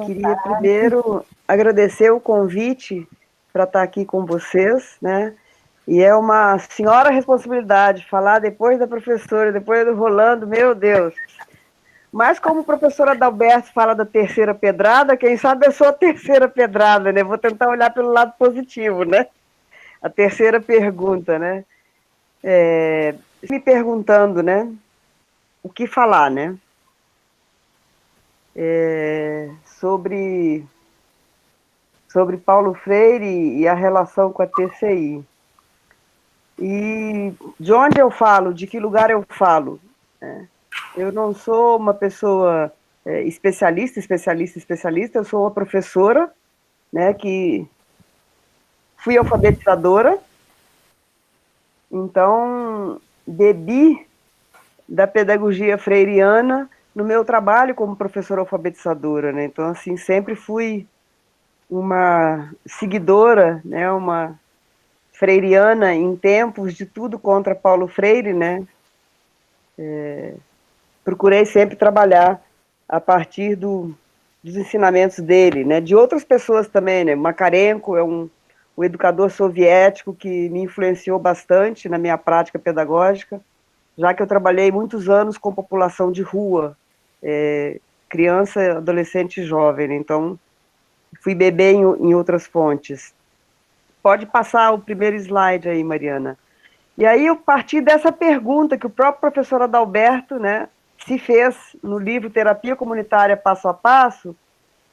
Queria primeiro agradecer o convite para estar aqui com vocês, né? E é uma senhora responsabilidade falar depois da professora, depois do Rolando, meu Deus. Mas como a professora Adalberto fala da terceira pedrada, quem sabe eu sou a terceira pedrada, né? Vou tentar olhar pelo lado positivo, né? A terceira pergunta, né? Me perguntando, né? O que falar, né? Sobre Paulo Freire e a relação com a TCI. E de onde eu falo, de que lugar eu falo, né? Eu não sou uma pessoa especialista, eu sou uma professora, né, que fui alfabetizadora, então bebi da pedagogia freiriana no meu trabalho como professora alfabetizadora, né? Então, assim, sempre fui uma seguidora, né, uma freiriana em tempos de tudo contra Paulo Freire, né? Procurei sempre trabalhar a partir dos ensinamentos dele, né? De outras pessoas também, né? Makarenko é um educador soviético que me influenciou bastante na minha prática pedagógica, já que eu trabalhei muitos anos com população de rua, criança, adolescente e jovem, né? Então fui beber em outras fontes. Pode passar o primeiro slide aí, Mariana. E aí eu parti dessa pergunta que o próprio professor Adalberto, né, se fez no livro Terapia Comunitária Passo a Passo.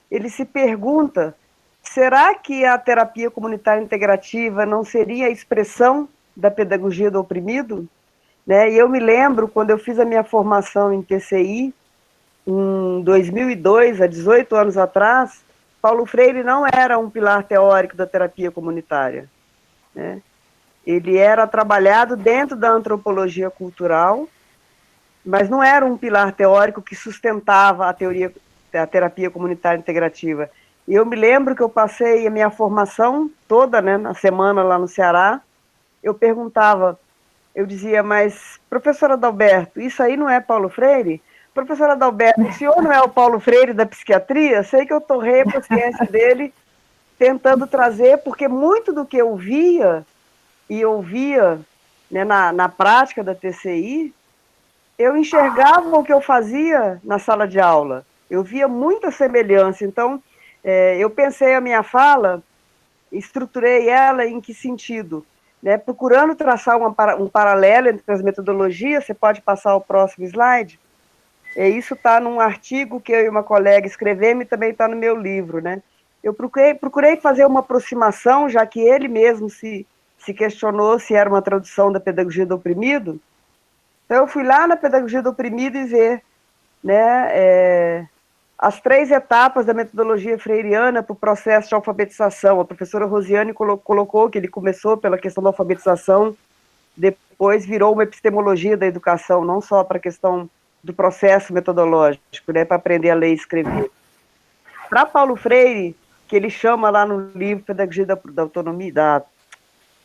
Ele se pergunta, será que a terapia comunitária integrativa não seria a expressão da pedagogia do oprimido? Né? E eu me lembro, quando eu fiz a minha formação em TCI, em 2002, há 18 anos atrás, Paulo Freire não era um pilar teórico da terapia comunitária, né? Ele era trabalhado dentro da antropologia cultural, mas não era um pilar teórico que sustentava a terapia comunitária integrativa. E eu me lembro que eu passei a minha formação toda, né, na semana lá no Ceará, eu perguntava, eu dizia, mas, professora Adalberto, isso aí não é Paulo Freire? Professora Adalberto, o senhor não é o Paulo Freire da psiquiatria? Sei que eu torrei a paciência dele tentando trazer, porque muito do que eu via e ouvia, né, na prática da TCI, eu enxergava o que eu fazia na sala de aula. Eu via muita semelhança. Então, eu pensei a minha fala, estruturei ela em que sentido? Né, procurando traçar um paralelo entre as metodologias. Você pode passar o próximo slide? Isso está num artigo que eu e uma colega escrevemos e também está no meu livro, né? Eu procurei fazer uma aproximação, já que ele mesmo se questionou se era uma tradução da pedagogia do oprimido. Então eu fui lá na pedagogia do oprimido e ver, né, as 3 etapas da metodologia freiriana para o processo de alfabetização. A professora Rosiane colocou que ele começou pela questão da alfabetização, depois virou uma epistemologia da educação, não só para a questão do processo metodológico, né, para aprender a ler e escrever. Para Paulo Freire, que ele chama lá no livro Pedagogia da Autonomia,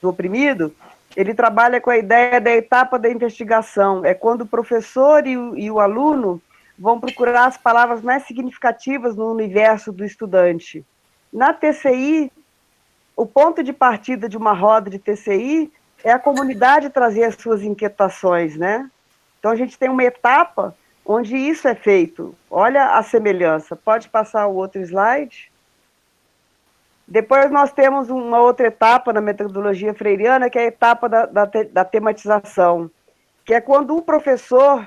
do Oprimido, ele trabalha com a ideia da etapa da investigação. É quando o professor e o aluno vão procurar as palavras mais significativas no universo do estudante. Na TCI, o ponto de partida de uma roda de TCI é a comunidade trazer as suas inquietações, né? Então, a gente tem uma etapa onde isso é feito. Olha a semelhança. Pode passar o outro slide? Depois nós temos uma outra etapa na metodologia freiriana, que é a etapa da tematização, que é quando o professor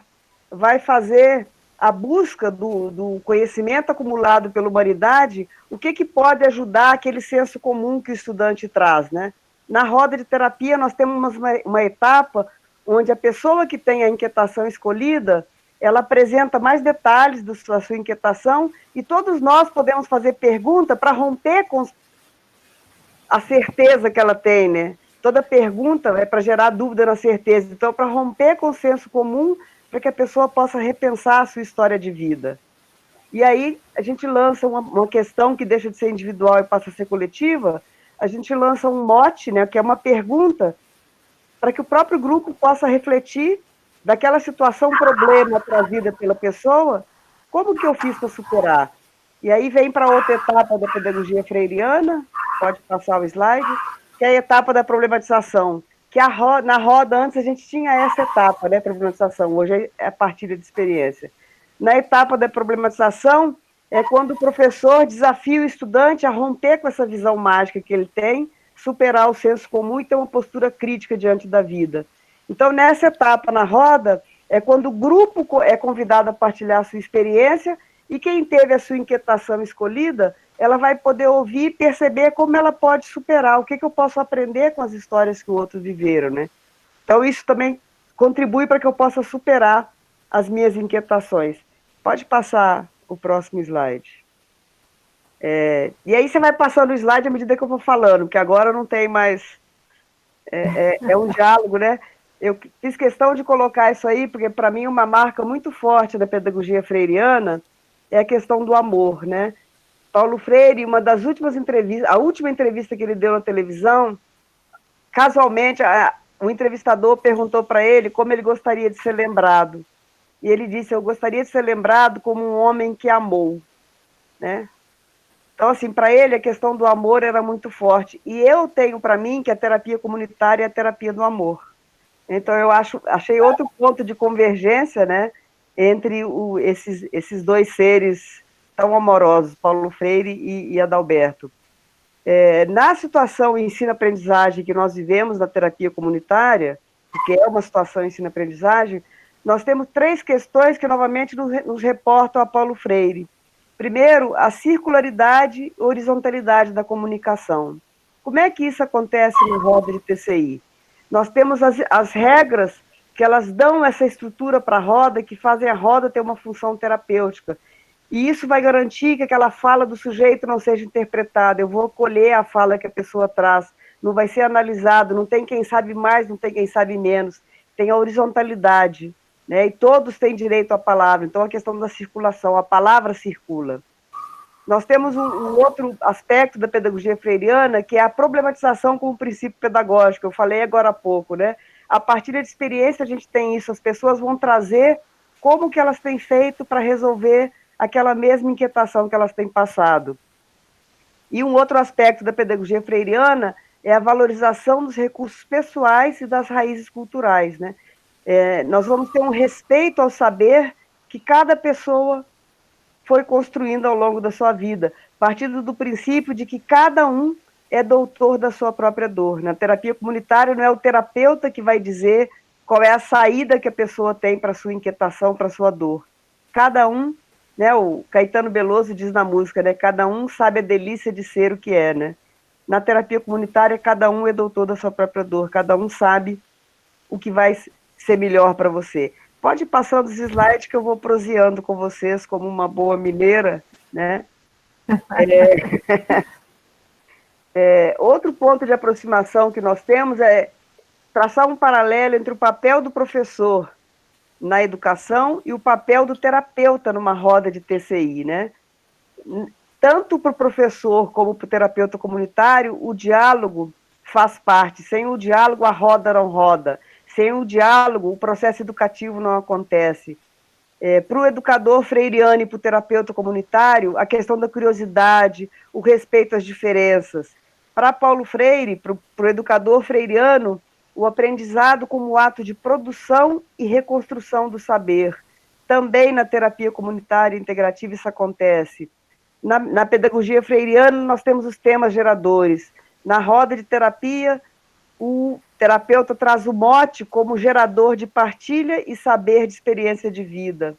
vai fazer a busca do conhecimento acumulado pela humanidade, o que pode ajudar aquele senso comum que o estudante traz, né? Na roda de terapia, nós temos uma etapa onde a pessoa que tem a inquietação escolhida, ela apresenta mais detalhes da sua inquietação, e todos nós podemos fazer pergunta para romper com a certeza que ela tem, né? Toda pergunta é para gerar dúvida na certeza. Então, para romper com o senso comum, para que a pessoa possa repensar a sua história de vida. E aí, a gente lança uma questão que deixa de ser individual e passa a ser coletiva, a gente lança um mote, né, que é uma pergunta, para que o próprio grupo possa refletir daquela situação, problema trazida pela pessoa, como que eu fiz para superar? E aí vem para outra etapa da pedagogia freiriana, pode passar o slide, que é a etapa da problematização, que na roda antes a gente tinha essa etapa, né, problematização, hoje é a partilha de experiência. Na etapa da problematização é quando o professor desafia o estudante a romper com essa visão mágica que ele tem, superar o senso comum e ter uma postura crítica diante da vida. Então, nessa etapa na roda, é quando o grupo é convidado a partilhar a sua experiência, e quem teve a sua inquietação escolhida, ela vai poder ouvir e perceber como ela pode superar, o que eu posso aprender com as histórias que os outros viveram, né? Então, isso também contribui para que eu possa superar as minhas inquietações. Pode passar o próximo slide. E aí você vai passando o slide à medida que eu vou falando, porque agora não tem mais... É um diálogo, né? Eu fiz questão de colocar isso aí, porque para mim uma marca muito forte da pedagogia freiriana é a questão do amor, né? Paulo Freire, uma das últimas entrevistas, a última entrevista que ele deu na televisão, casualmente, o entrevistador perguntou para ele como ele gostaria de ser lembrado. E ele disse, eu gostaria de ser lembrado como um homem que amou, né? Então, assim, para ele a questão do amor era muito forte. E eu tenho para mim que a terapia comunitária é a terapia do amor. Então, eu achei outro ponto de convergência, né, entre esses dois seres tão amorosos, Paulo Freire e Adalberto. Na situação ensino-aprendizagem que nós vivemos na terapia comunitária, porque é uma situação ensino-aprendizagem, nós temos 3 questões que novamente nos reportam a Paulo Freire. Primeiro, a circularidade e horizontalidade da comunicação. Como é que isso acontece no roda de TCI? Nós temos as regras que elas dão essa estrutura para a roda, que fazem a roda ter uma função terapêutica. E isso vai garantir que aquela fala do sujeito não seja interpretada. Eu vou colher a fala que a pessoa traz, não vai ser analisado, não tem quem sabe mais, não tem quem sabe menos. Tem a horizontalidade, né? E todos têm direito à palavra. Então, a questão da circulação, a palavra circula. Nós temos um outro aspecto da pedagogia freiriana, que é a problematização como princípio pedagógico. Eu falei agora há pouco, né? A partir da experiência a gente tem isso, as pessoas vão trazer como que elas têm feito para resolver aquela mesma inquietação que elas têm passado. E um outro aspecto da pedagogia freiriana é a valorização dos recursos pessoais e das raízes culturais, né? Nós vamos ter um respeito ao saber que cada pessoa foi construindo ao longo da sua vida, partindo do princípio de que cada um é doutor da sua própria dor. Na terapia comunitária não é o terapeuta que vai dizer qual é a saída que a pessoa tem para a sua inquietação, para a sua dor. Cada um, né, o Caetano Veloso diz na música, né, cada um sabe a delícia de ser o que é, né? Na terapia comunitária, cada um é doutor da sua própria dor, cada um sabe o que vai ser melhor para você. Pode ir passando os slides que eu vou proseando com vocês como uma boa mineira, né? Outro ponto de aproximação que nós temos é traçar um paralelo entre o papel do professor na educação e o papel do terapeuta numa roda de TCI, né? tanto para o professor como para o terapeuta comunitário, o diálogo faz parte. Sem o diálogo, a roda não roda. Sem o diálogo, o processo educativo não acontece. Para o educador freiriano e para o terapeuta comunitário, a questão da curiosidade, o respeito às diferenças. Para Paulo Freire, para o educador freiriano, o aprendizado como ato de produção e reconstrução do saber. Também na terapia comunitária integrativa isso acontece. Na pedagogia freiriana, nós temos os temas geradores. Na roda de terapia, o terapeuta traz o mote como gerador de partilha e saber de experiência de vida.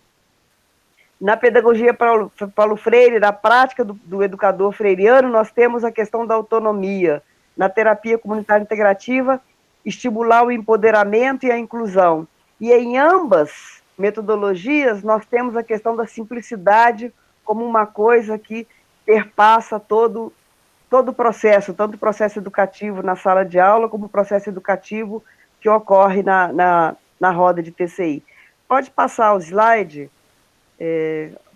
Na pedagogia Paulo Freire, na prática do educador freiriano, nós temos a questão da autonomia. Na terapia comunitária integrativa, estimular o empoderamento e a inclusão. E em ambas metodologias, nós temos a questão da simplicidade como uma coisa que perpassa todo o processo, tanto o processo educativo na sala de aula, como o processo educativo que ocorre na roda de TCI. Pode passar o slide.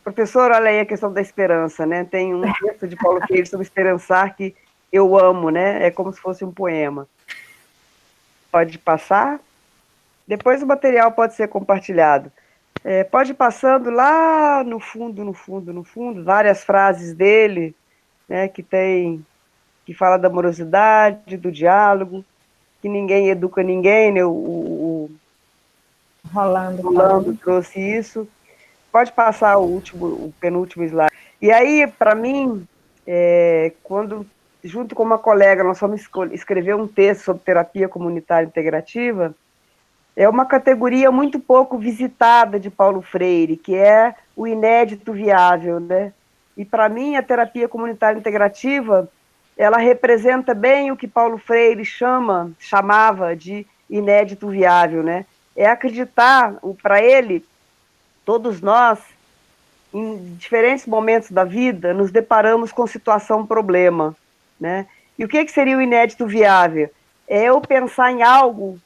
Professor, olha aí a questão da esperança, né? Tem um texto de Paulo Freire sobre esperançar que eu amo, né? É como se fosse um poema. Pode passar. Depois o material pode ser compartilhado. Pode ir passando lá no fundo, várias frases dele, né, que fala da amorosidade, do diálogo, que ninguém educa ninguém, né, o Rolando trouxe isso. Pode passar o penúltimo slide. E aí, para mim, quando, junto com uma colega, nós fomos escrever um texto sobre terapia comunitária integrativa, é uma categoria muito pouco visitada de Paulo Freire, que é o inédito viável, né? E, para mim, a terapia comunitária integrativa, ela representa bem o que Paulo Freire chamava de inédito viável, né? É acreditar, para ele, todos nós, em diferentes momentos da vida, nos deparamos com situação-problema, né? E o que seria o inédito viável? É eu pensar em algo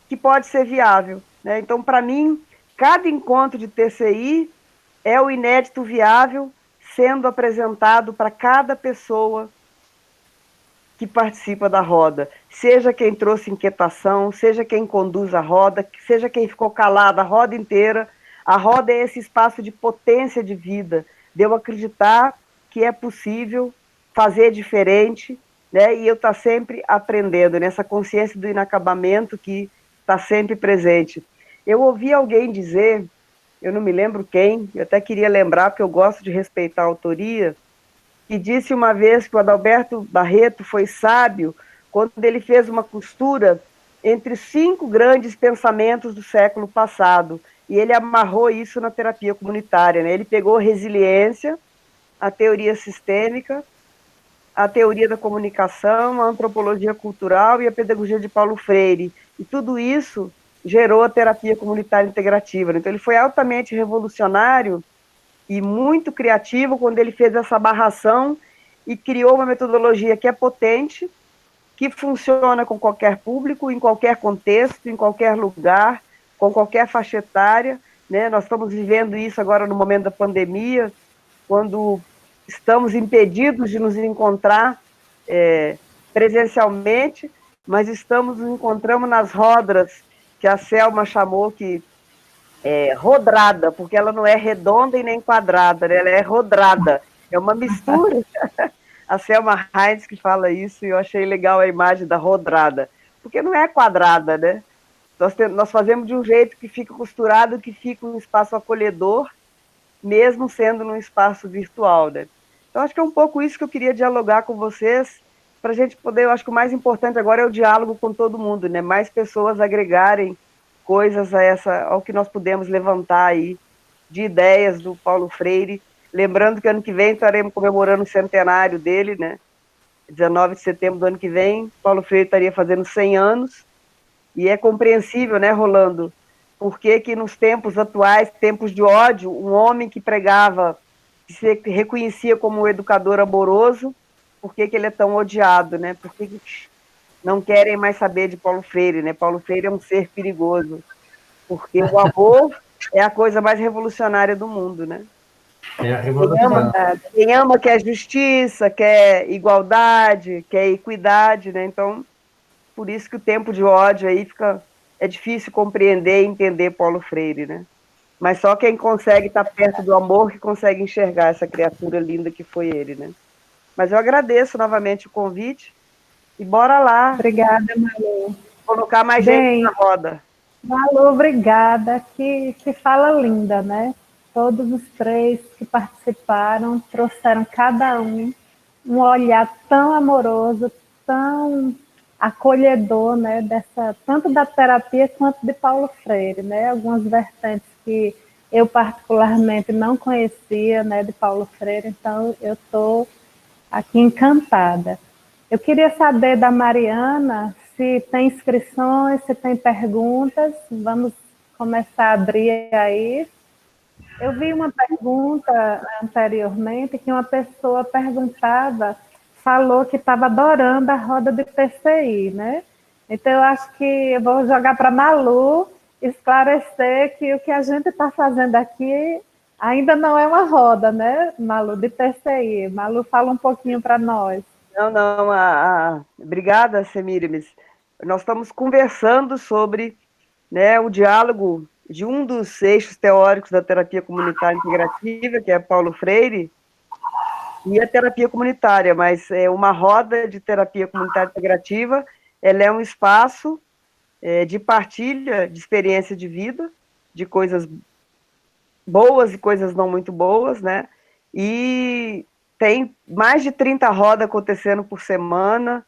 que pode ser viável, né? Então, para mim, cada encontro de TCI é o inédito viável sendo apresentado para cada pessoa que participa da roda, seja quem trouxe inquietação, seja quem conduz a roda, seja quem ficou calado a roda inteira. A roda é esse espaço de potência de vida, de eu acreditar que é possível fazer diferente, né? E eu estar sempre aprendendo, nessa consciência do inacabamento que está sempre presente. Eu ouvi alguém dizer, eu não me lembro quem, eu até queria lembrar, porque eu gosto de respeitar a autoria, que disse uma vez que o Adalberto Barreto foi sábio quando ele fez uma costura entre 5 grandes pensamentos do século passado, e ele amarrou isso na terapia comunitária, né? Ele pegou resiliência, a teoria sistêmica, a teoria da comunicação, a antropologia cultural e a pedagogia de Paulo Freire. E tudo isso gerou a terapia comunitária integrativa. Então, ele foi altamente revolucionário e muito criativo quando ele fez essa barração e criou uma metodologia que é potente, que funciona com qualquer público, em qualquer contexto, em qualquer lugar, com qualquer faixa etária, né? Nós estamos vivendo isso agora no momento da pandemia, quando estamos impedidos de nos encontrar presencialmente, mas nos encontramos nas rodas, que a Selma chamou que rodrada, porque ela não é redonda e nem quadrada, né? Ela é rodrada, é uma mistura. A Selma Heinz que fala isso, e eu achei legal a imagem da rodrada, porque não é quadrada, né? Nós fazemos de um jeito que fica costurado, que fica um espaço acolhedor, mesmo sendo num espaço virtual, né? Então, acho que é um pouco isso que eu queria dialogar com vocês, para a gente poder, eu acho que o mais importante agora é o diálogo com todo mundo, né? Mais pessoas agregarem coisas ao que nós podemos levantar aí de ideias do Paulo Freire. Lembrando que ano que vem estaremos comemorando o centenário dele, né? 19 de setembro do ano que vem, Paulo Freire estaria fazendo 100 anos, e é compreensível, né, Rolando, porque que nos tempos atuais, tempos de ódio, um homem que pregava, que se reconhecia como um educador amoroso, por que ele é tão odiado, né? Por que não querem mais saber de Paulo Freire, né? Paulo Freire é um ser perigoso, porque o amor é a coisa mais revolucionária do mundo, né? É a revolução. Quem ama quer justiça, quer igualdade, quer equidade, né? Então, por isso que o tempo de ódio aí é difícil compreender e entender Paulo Freire, né? Mas só quem consegue estar perto do amor que consegue enxergar essa criatura linda que foi ele, né? Mas eu agradeço novamente o convite e bora lá. Obrigada, Malu. Colocar mais gente na roda. Malu, obrigada. Que fala linda, né? Todos os três que participaram trouxeram cada um olhar tão amoroso, tão acolhedor, né? Tanto da terapia quanto de Paulo Freire, né? Algumas vertentes que eu particularmente não conhecia, né? De Paulo Freire, então eu estou aqui encantada. Eu queria saber da Mariana se tem inscrições, se tem perguntas. Vamos começar a abrir aí. Eu vi uma pergunta anteriormente que uma pessoa falou que estava adorando a roda de PCI, né? Então, eu acho que eu vou jogar para a Malu esclarecer que o que a gente está fazendo aqui ainda não é uma roda, né, Malu, de PCI. Malu, fala um pouquinho para nós. Não. Obrigada, Semíramis. Nós estamos conversando sobre, né, o diálogo de um dos eixos teóricos da terapia comunitária integrativa, que é Paulo Freire, e a terapia comunitária, mas é uma roda de terapia comunitária integrativa, ela é um espaço de partilha de experiência de vida, de coisas boas e coisas não muito boas, né? E tem mais de 30 rodas acontecendo por semana.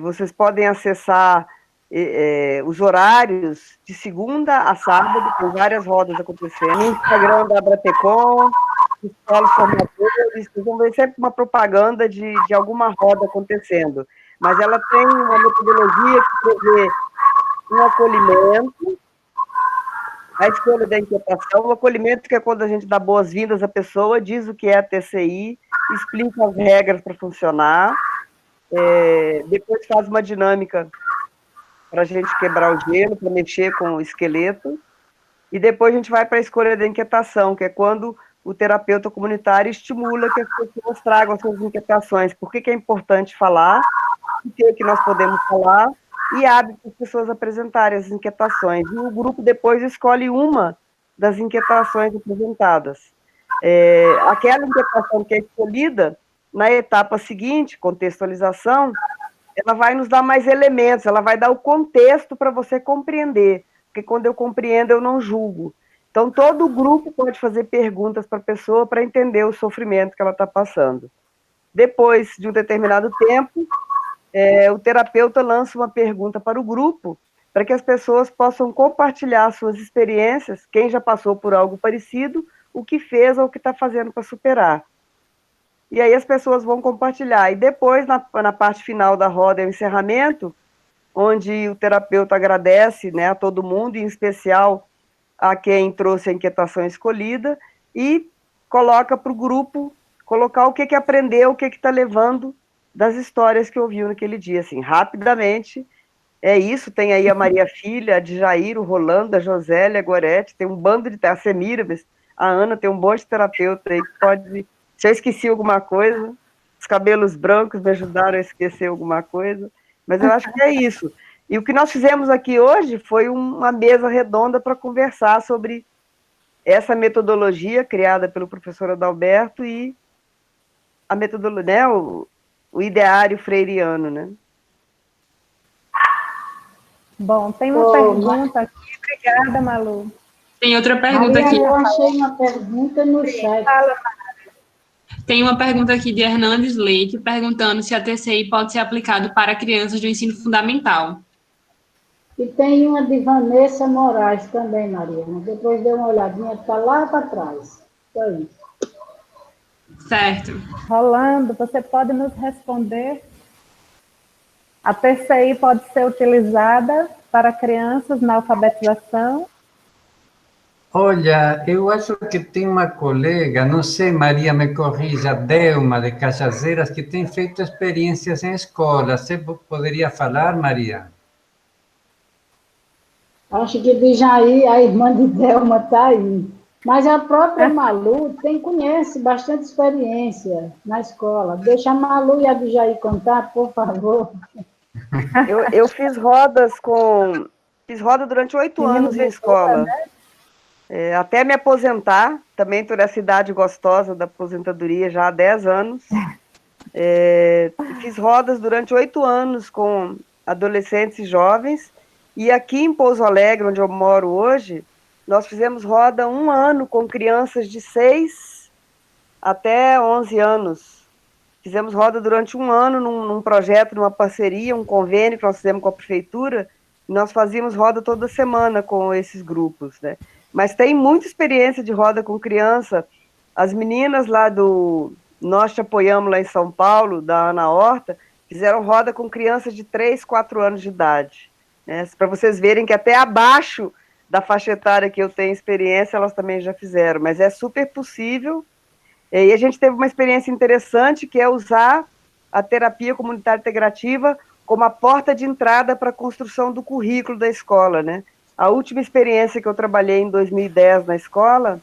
Vocês podem acessar os horários de segunda a sábado, com várias rodas acontecendo. No Instagram da Abratecom, escolas formadores, vocês vão ver sempre uma propaganda de alguma roda acontecendo. Mas ela tem uma metodologia que prevê um acolhimento, a escolha da inquietação, o acolhimento que é quando a gente dá boas-vindas à pessoa, diz o que é a TCI, explica as regras para funcionar, depois faz uma dinâmica para a gente quebrar o gelo, para mexer com o esqueleto, e depois a gente vai para a escolha da inquietação, que é quando o terapeuta comunitário estimula que as pessoas tragam suas inquietações, por que é importante falar, o que nós podemos falar, e abre para as pessoas apresentarem as inquietações. E o grupo depois escolhe uma das inquietações apresentadas. Aquela inquietação que é escolhida, na etapa seguinte, contextualização, ela vai nos dar mais elementos, ela vai dar o contexto para você compreender, porque quando eu compreendo, eu não julgo. Então, todo o grupo pode fazer perguntas para a pessoa para entender o sofrimento que ela está passando. Depois de um determinado tempo, o terapeuta lança uma pergunta para o grupo, para que as pessoas possam compartilhar suas experiências, quem já passou por algo parecido, o que fez ou o que está fazendo para superar. E aí as pessoas vão compartilhar. E depois, na parte final da roda, é o encerramento, onde o terapeuta agradece, né, a todo mundo, em especial a quem trouxe a inquietação escolhida, e coloca para o grupo colocar o que aprendeu, o que está levando das histórias que ouviu naquele dia, assim, rapidamente. É isso, tem aí a Maria Filha, a Djair, o Rolando, a Josélia, a Gorete, tem um bando de... a Semíramis, a Ana, tem um monte de terapeuta aí que pode... Se eu esqueci alguma coisa, os cabelos brancos me ajudaram a esquecer alguma coisa, mas eu acho que é isso. E o que nós fizemos aqui hoje foi uma mesa redonda para conversar sobre essa metodologia criada pelo professor Adalberto e a metodologia, né, o ideário freiriano, né? Bom, tem uma pergunta aqui. Obrigada, Malu. Tem outra pergunta aqui. Eu achei uma pergunta no chat. Tem uma pergunta aqui de Hernandes Leite, perguntando se a TCI pode ser aplicado para crianças do ensino fundamental. E tem uma de Vanessa Moraes também, Mariana. Depois dê uma olhadinha, está lá para trás. Só isso. Certo. Rolando, você pode nos responder? A TCI pode ser utilizada para crianças na alfabetização? Olha, eu acho que tem uma colega, não sei, Maria me corrija, Delma de Cajazeiras, que tem feito experiências em escola. Você poderia falar, Maria? Acho que de Jair, a irmã de Delma está aí. Mas a própria Malu conhece bastante experiência na escola. Deixa a Malu e a Djaí contar, por favor. Eu fiz roda durante 8 anos em escola. Até me aposentar, também estou nessa idade gostosa da aposentadoria já há 10 anos. Fiz rodas durante 8 anos com adolescentes e jovens, e aqui em Pouso Alegre, onde eu moro hoje, nós fizemos roda 1 ano com crianças de 6 até 11 anos. Fizemos roda durante 1 ano num projeto, numa parceria, um convênio que nós fizemos com a prefeitura, e nós fazíamos roda toda semana com esses grupos, né? Mas tem muita experiência de roda com criança. As meninas lá Nós Te Apoiamos, lá em São Paulo, da Ana Horta, fizeram roda com crianças de 3, 4 anos de idade, né? Para vocês verem que até abaixo da faixa etária que eu tenho experiência, elas também já fizeram, mas é super possível. E a gente teve uma experiência interessante, que é usar a terapia comunitária integrativa como a porta de entrada para a construção do currículo da escola, né? A última experiência que eu trabalhei em 2010 na escola,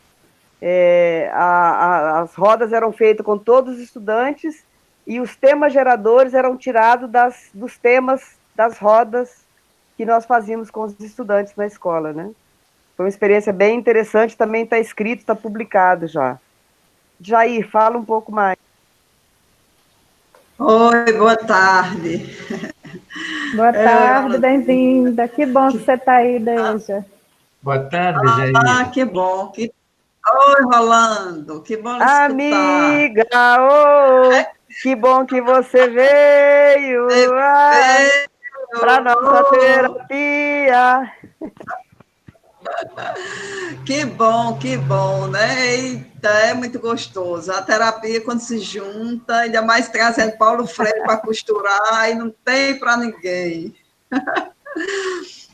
as rodas eram feitas com todos os estudantes e os temas geradores eram tirados dos temas das rodas que nós fazíamos com os estudantes na escola, né? Foi uma experiência bem interessante, também está escrito, está publicado já. Jair, fala um pouco mais. Oi, boa tarde. Boa tarde, bem-vinda. Que bom que você está aí, Deja. Boa tarde, Jair. Que bom. Oi, Rolando, que bom escutar. Amiga, que bom que você veio para nossa terapia. Que bom, né? Eita, é muito gostoso. A terapia, quando se junta, ainda mais trazendo Paulo Freire para costurar, e não tem para ninguém.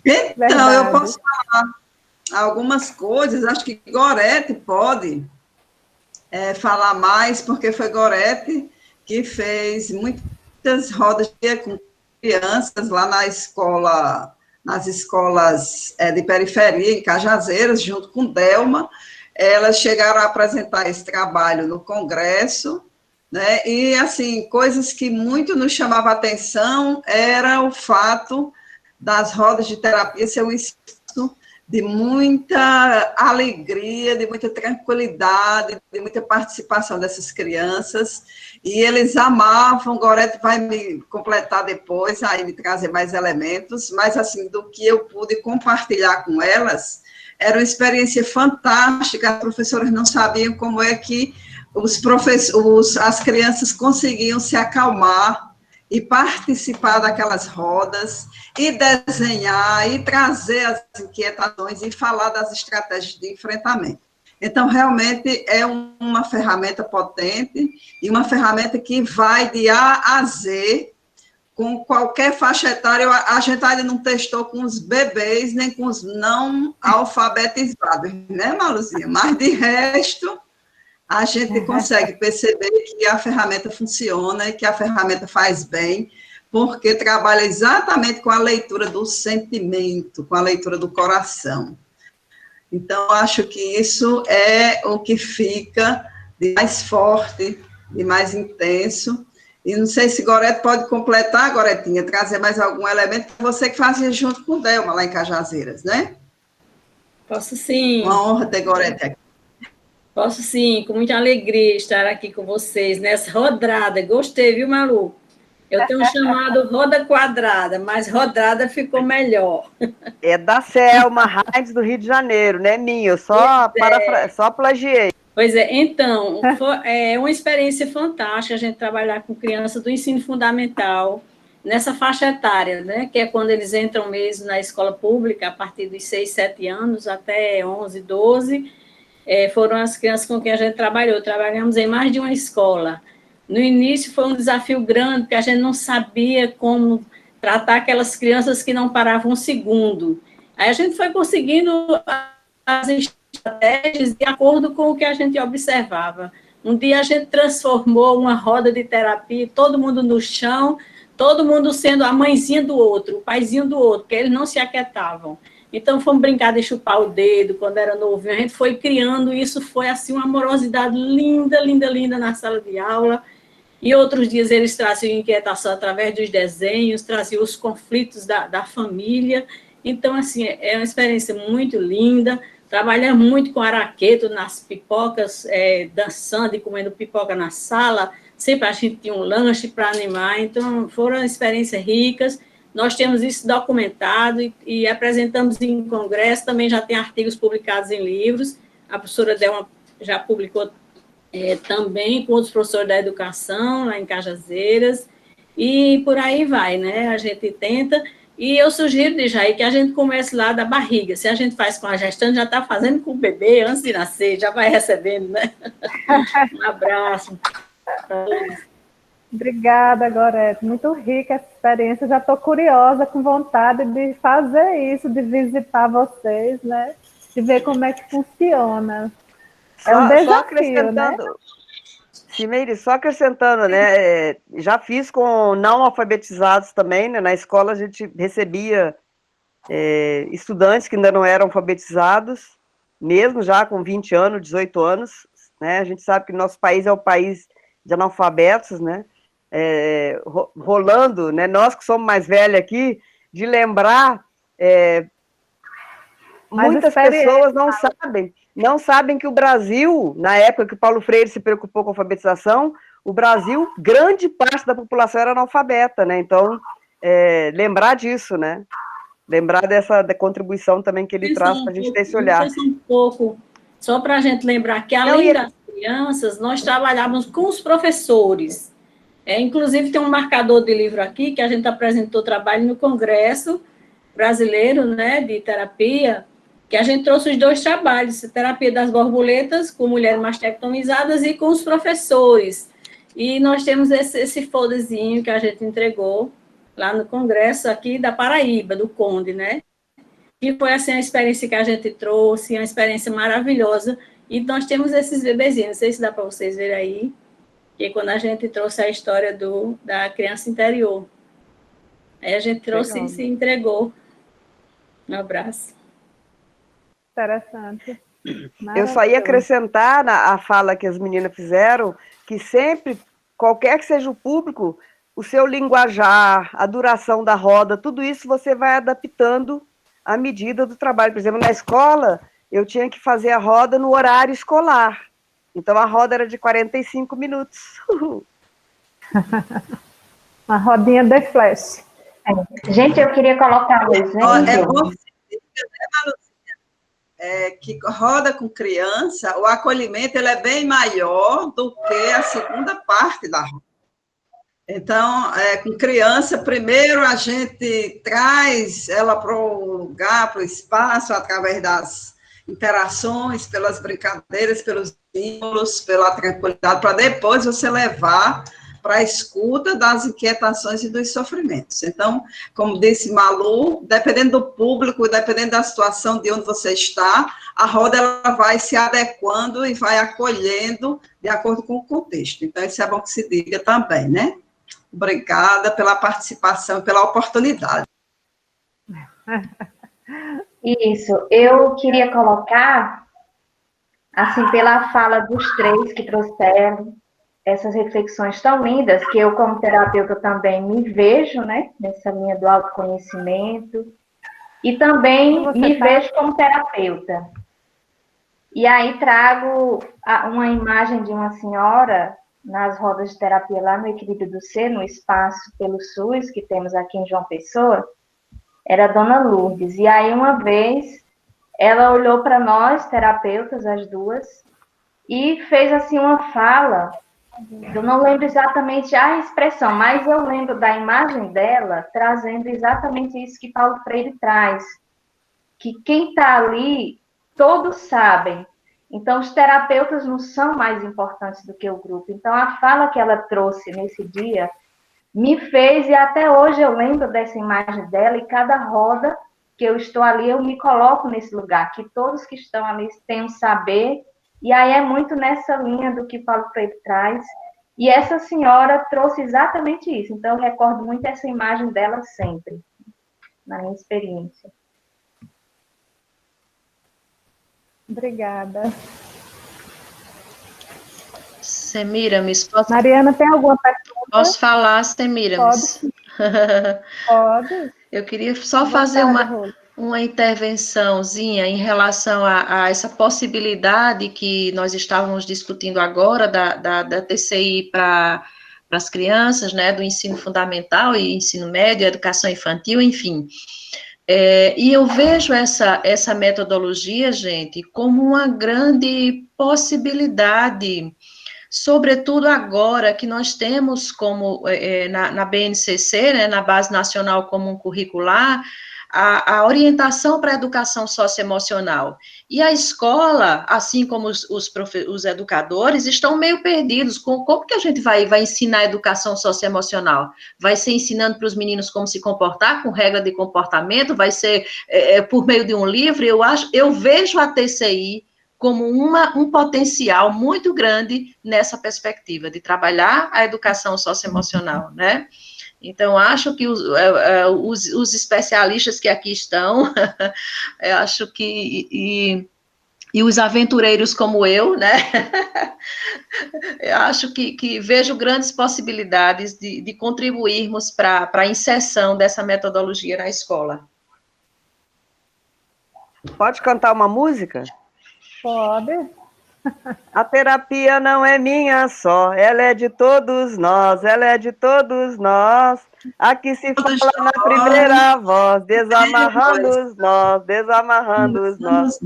Então, verdade. Eu posso falar algumas coisas, acho que Gorete pode falar mais, porque foi Gorete que fez muitas rodas com crianças lá na escola, nas escolas de periferia, em Cajazeiras, junto com Delma. Elas chegaram a apresentar esse trabalho no Congresso, né? E, assim, coisas que muito nos chamava a atenção era o fato das rodas de terapia ser um espaço de muita alegria, de muita tranquilidade, de muita participação dessas crianças, e eles amavam. Gorete vai me completar depois, aí me trazer mais elementos, mas, assim, do que eu pude compartilhar com elas, era uma experiência fantástica. As professoras não sabiam como é que as crianças conseguiam se acalmar e participar daquelas rodas, e desenhar, e trazer as inquietações, e falar das estratégias de enfrentamento. Então, realmente, é uma ferramenta potente, e uma ferramenta que vai de A a Z, com qualquer faixa etária. A gente ainda não testou com os bebês, nem com os não alfabetizados, né, Maluzinha? Mas, de resto, a gente consegue perceber que a ferramenta funciona e que a ferramenta faz bem, porque trabalha exatamente com a leitura do sentimento, com a leitura do coração. Então, acho que isso é o que fica de mais forte, de mais intenso. E não sei se Gorete pode completar, Goretinha, trazer mais algum elemento, você que fazia junto com Delma, lá em Cajazeiras, né? Posso sim. Uma honra ter Gorete aqui. Posso sim, com muita alegria estar aqui com vocês nessa rodada. Gostei, viu, Malu? Eu tenho chamado roda quadrada, mas rodada ficou melhor. É da Selma Heinz, do Rio de Janeiro, né, minha? Eu só plagiei. Pois é, então, é uma experiência fantástica a gente trabalhar com crianças do ensino fundamental, nessa faixa etária, né, que é quando eles entram mesmo na escola pública, a partir dos 6, 7 anos, até 11, 12, foram as crianças com quem a gente trabalhou. Trabalhamos em mais de uma escola. No início foi um desafio grande, porque a gente não sabia como tratar aquelas crianças que não paravam um segundo. Aí a gente foi conseguindo as estratégias de acordo com o que a gente observava. Um dia a gente transformou uma roda de terapia, todo mundo no chão, todo mundo sendo a mãezinha do outro, o paizinho do outro, porque eles não se aquietavam. Então, fomos brincar de chupar o dedo quando era novinho. A gente foi criando, e isso foi, assim, uma amorosidade linda, linda, linda na sala de aula. E outros dias eles traziam inquietação através dos desenhos, traziam os conflitos da família. Então, assim, é uma experiência muito linda. Trabalhamos muito com araqueto nas pipocas, dançando e comendo pipoca na sala. Sempre a gente tinha um lanche para animar. Então, foram experiências ricas. Nós temos isso documentado e apresentamos em congresso. Também já tem artigos publicados em livros. A professora Delma já publicou também com outros professores da educação, lá em Cajazeiras, e por aí vai, né? A gente tenta, e eu sugiro, Djaí, que a gente comece lá da barriga. Se a gente faz com a gestante, já está fazendo com o bebê antes de nascer, já vai recebendo, né? Um abraço para todos. Obrigada, Gorete. Muito rica essa experiência. Já estou curiosa, com vontade de fazer isso, de visitar vocês, né? De ver como é que funciona. É um desafio, né? Cimeire, só acrescentando, né? Já fiz com não alfabetizados também, né? Na escola a gente recebia estudantes que ainda não eram alfabetizados, mesmo já com 20 anos, 18 anos, né? A gente sabe que nosso país é o país de analfabetos, né? Rolando, né? Nós que somos mais velhos aqui, de lembrar, muitas pessoas não sabem que o Brasil, na época que o Paulo Freire se preocupou com a alfabetização, o Brasil, grande parte da população era analfabeta, né? Então, lembrar disso, né? Lembrar da contribuição também que ele traz para a gente ter esse olhar. Um pouco, só para a gente lembrar que, além das crianças, nós trabalhávamos com os professores. Inclusive, tem um marcador de livro aqui, que a gente apresentou trabalho no Congresso Brasileiro, né, de Terapia, que a gente trouxe os 2 trabalhos, terapia das borboletas, com mulheres mastectomizadas, e com os professores. E nós temos esse folderzinho que a gente entregou lá no congresso aqui da Paraíba, do Conde, né? E foi, assim, a experiência que a gente trouxe, uma experiência maravilhosa. E nós temos esses bebezinhos, não sei se dá para vocês verem aí, que quando a gente trouxe a história da criança interior. Aí a gente trouxe e se entregou. Um abraço. Interessante. Eu só ia acrescentar a fala que as meninas fizeram, que sempre, qualquer que seja o público, o seu linguajar, a duração da roda, tudo isso você vai adaptando à medida do trabalho. Por exemplo, na escola, eu tinha que fazer a roda no horário escolar. Então, a roda era de 45 minutos. Uma rodinha de flash. Gente, eu queria colocar um exemplo. Que roda com criança, o acolhimento ele é bem maior do que a segunda parte da roda. Então, com criança, primeiro a gente traz ela para o lugar, para o espaço, através das interações, pelas brincadeiras, pelos símbolos, pela tranquilidade, para depois você levar para a escuta das inquietações e dos sofrimentos. Então, como disse Malu, dependendo do público, dependendo da situação de onde você está, a roda ela vai se adequando e vai acolhendo de acordo com o contexto. Então, isso é bom que se diga também, né? Obrigada pela participação e pela oportunidade. Isso, eu queria colocar, assim, pela fala dos 3 que trouxeram, essas reflexões tão lindas, que eu, como terapeuta, também me vejo, né, nessa linha do autoconhecimento, e também vejo como terapeuta. E aí trago uma imagem de uma senhora nas rodas de terapia lá no Equilíbrio do Ser, no espaço pelo SUS, que temos aqui em João Pessoa, era a Dona Lourdes. E aí, uma vez, ela olhou para nós, terapeutas, as duas, e fez, assim, uma fala. Eu não lembro exatamente a expressão, mas eu lembro da imagem dela trazendo exatamente isso que Paulo Freire traz, que quem está ali, todos sabem. Então, os terapeutas não são mais importantes do que o grupo. Então, a fala que ela trouxe nesse dia me fez, e até hoje eu lembro dessa imagem dela, e cada roda que eu estou ali, eu me coloco nesse lugar, que todos que estão ali têm um saber. E aí é muito nessa linha do que Paulo Freire traz. E essa senhora trouxe exatamente isso. Então, eu recordo muito essa imagem dela sempre, na minha experiência. Obrigada. Semiramis, posso, Mariana, tem alguma pergunta? posso falar, Semiramis? Pode. Eu queria só fazer uma intervençãozinha em relação a essa possibilidade que nós estávamos discutindo agora da TCI para as crianças, né, do ensino fundamental e ensino médio, educação infantil, enfim. E eu vejo essa metodologia, gente, como uma grande possibilidade, sobretudo agora que nós temos como, na BNCC, né, na Base Nacional Comum Curricular, a orientação para a educação socioemocional. E a escola, assim como os educadores, estão meio perdidos com como que a gente vai ensinar a educação socioemocional? Vai ser ensinando para os meninos como se comportar, com regra de comportamento? Vai ser por meio de um livro? Eu vejo a TCI como um potencial muito grande nessa perspectiva de trabalhar a educação socioemocional, né? Então, acho que os especialistas que aqui estão, eu acho que, e os aventureiros como eu, né? Eu acho que vejo grandes possibilidades de contribuirmos para a inserção dessa metodologia na escola. Pode cantar uma música? Pode. A terapia não é minha só, ela é de todos nós, ela é de todos nós. Aqui se fala na primeira voz, desamarrando os nós, desamarrando os nós.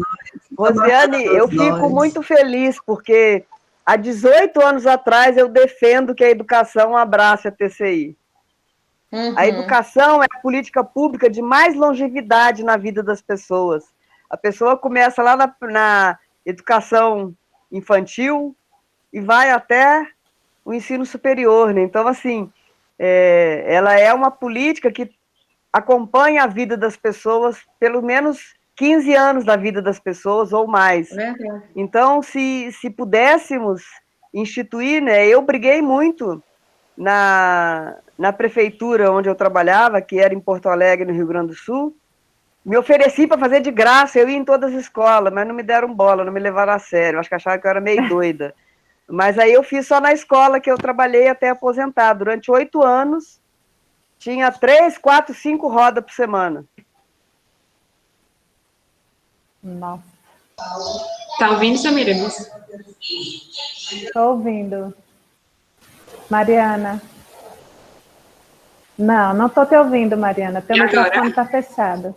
Rosiane, eu fico muito feliz, porque há 18 anos atrás eu defendo que a educação abrace a TCI. A educação é a política pública de mais longevidade na vida das pessoas. A pessoa começa lá na educação infantil e vai até o ensino superior, né? Então, assim, ela é uma política que acompanha a vida das pessoas, pelo menos 15 anos da vida das pessoas ou mais. Então, se pudéssemos instituir, né? Eu briguei muito na prefeitura onde eu trabalhava, que era em Porto Alegre, no Rio Grande do Sul. Me ofereci para fazer de graça, eu ia em todas as escolas, mas não me deram bola, não me levaram a sério, acho que acharam que eu era meio doida. Mas aí eu fiz só na escola que eu trabalhei até aposentar. Durante 8 anos, tinha 3, 4, 5 rodas por semana. Nossa. Tá ouvindo, Semiramis? Estou ouvindo. Mariana. Não estou te ouvindo, Mariana. Teu microfone está fechado.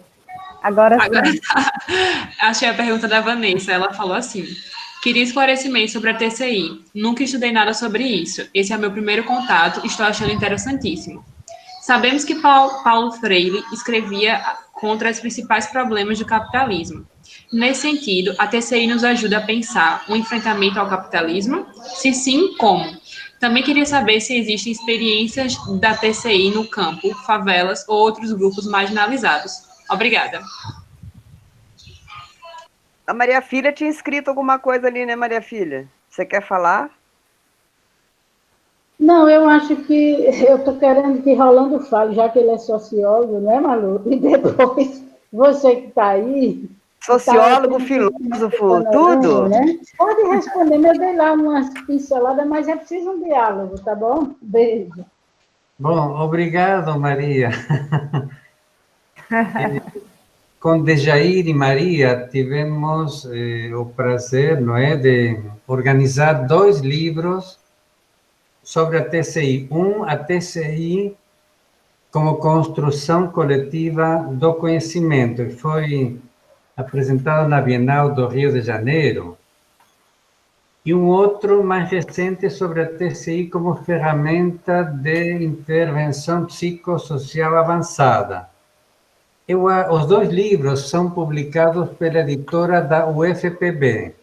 Agora sim. Tá. Achei a pergunta da Vanessa. Ela falou assim: queria esclarecimento sobre a TCI. Nunca estudei nada sobre isso. Esse é meu primeiro contato. Estou achando interessantíssimo. Sabemos que Paulo Freire escrevia contra os principais problemas do capitalismo. Nesse sentido, a TCI nos ajuda a pensar um enfrentamento ao capitalismo? Se sim, como? Também queria saber se existem experiências da TCI no campo, favelas ou outros grupos marginalizados. Obrigada. A Maria Filha tinha escrito alguma coisa ali, né, Maria Filha? Você quer falar? Não, eu acho que eu estou querendo que Rolando fale, já que ele é sociólogo, né, Malu? E depois, você que está aí... Sociólogo, filósofo, tudo? Né? Pode responder, eu dei lá umas pinceladas, mas é preciso um diálogo, tá bom? Beijo. Bom, obrigado, Maria. Com Dejair e Maria tivemos o prazer, não é, de organizar 2 livros sobre a TCI. A TCI como construção coletiva do conhecimento, que foi apresentado na Bienal do Rio de Janeiro, e outro mais recente sobre a TCI como ferramenta de intervenção psicossocial avançada. Os 2 livros são publicados pela editora da UFPB.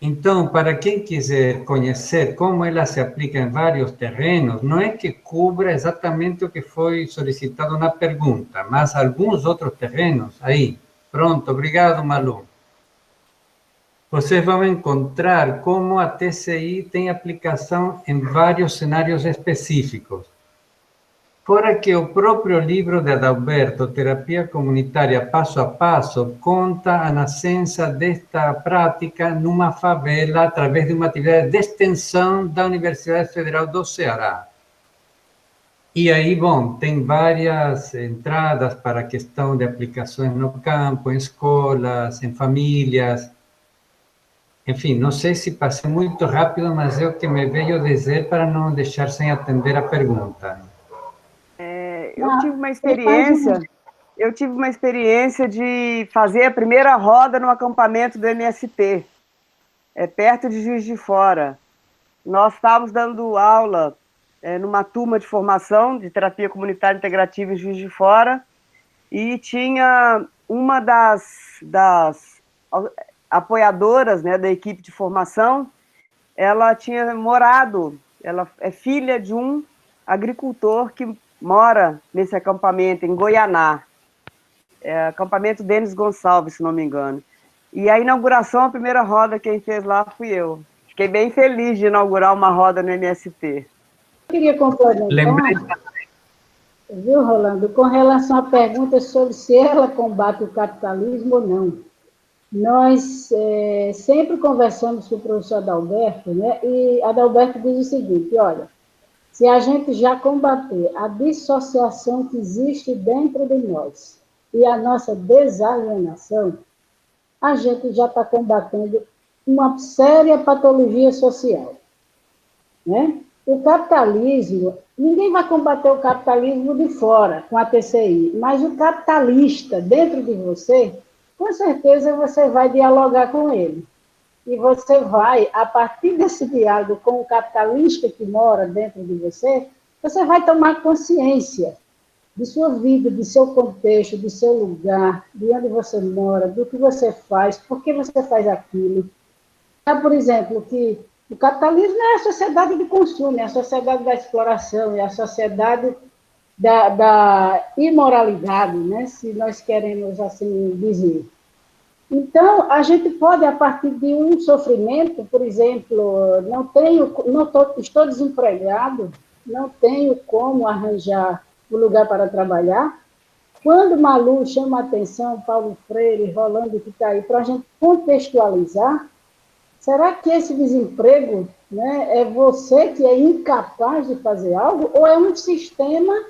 Então, para quem quiser conhecer como ela se aplica em vários terrenos, não é que cubra exatamente o que foi solicitado na pergunta, mas alguns outros terrenos aí. Pronto, obrigado, Malu. Vocês vão encontrar como a TCI tem aplicação em vários cenários específicos. fora que o próprio livro de Adalberto, Terapia Comunitária Passo a Passo, conta a nascença desta prática numa favela através de uma atividade de extensão da Universidade Federal do Ceará. E aí, bom, tem várias entradas para a questão de aplicações no campo, em escolas, em famílias. Enfim, não sei se passei muito rápido, mas é o que me veio dizer para não deixar sem atender a pergunta. Eu tive uma experiência de fazer a primeira roda no acampamento do MST, perto de Juiz de Fora. Nós estávamos dando aula numa turma de formação de terapia comunitária integrativa em Juiz de Fora, e tinha uma das apoiadoras, né, da equipe de formação. Ela tinha morado, ela é filha de um agricultor que mora nesse acampamento, em Goianá. Acampamento Denis Gonçalves, se não me engano. E a inauguração, a primeira roda, quem fez lá fui eu. Fiquei bem feliz de inaugurar uma roda no MST. Eu queria complementar, viu, Rolando, com relação à pergunta sobre se ela combate o capitalismo ou não. Nós sempre conversamos com o professor Adalberto, né, e Adalberto diz o seguinte: olha, se a gente já combater a dissociação que existe dentro de nós e a nossa desalienação, a gente já está combatendo uma séria patologia social, né? O capitalismo, ninguém vai combater o capitalismo de fora, com a TCI, mas o capitalista dentro de você, com certeza você vai dialogar com ele. E você vai, a partir desse diálogo com o capitalista que mora dentro de você, você vai tomar consciência de sua vida, de seu contexto, de seu lugar, de onde você mora, do que você faz, por que você faz aquilo. Por exemplo, que o capitalismo é a sociedade de consumo, é a sociedade da exploração, é a sociedade da imoralidade, né, se nós queremos assim dizer. Então, a gente pode, a partir de um sofrimento, por exemplo, estou desempregado, não tenho como arranjar um lugar para trabalhar. Quando Malu chama a atenção, Paulo Freire, Rolando, que está aí, para a gente contextualizar, será que esse desemprego, né, é você que é incapaz de fazer algo, ou é um sistema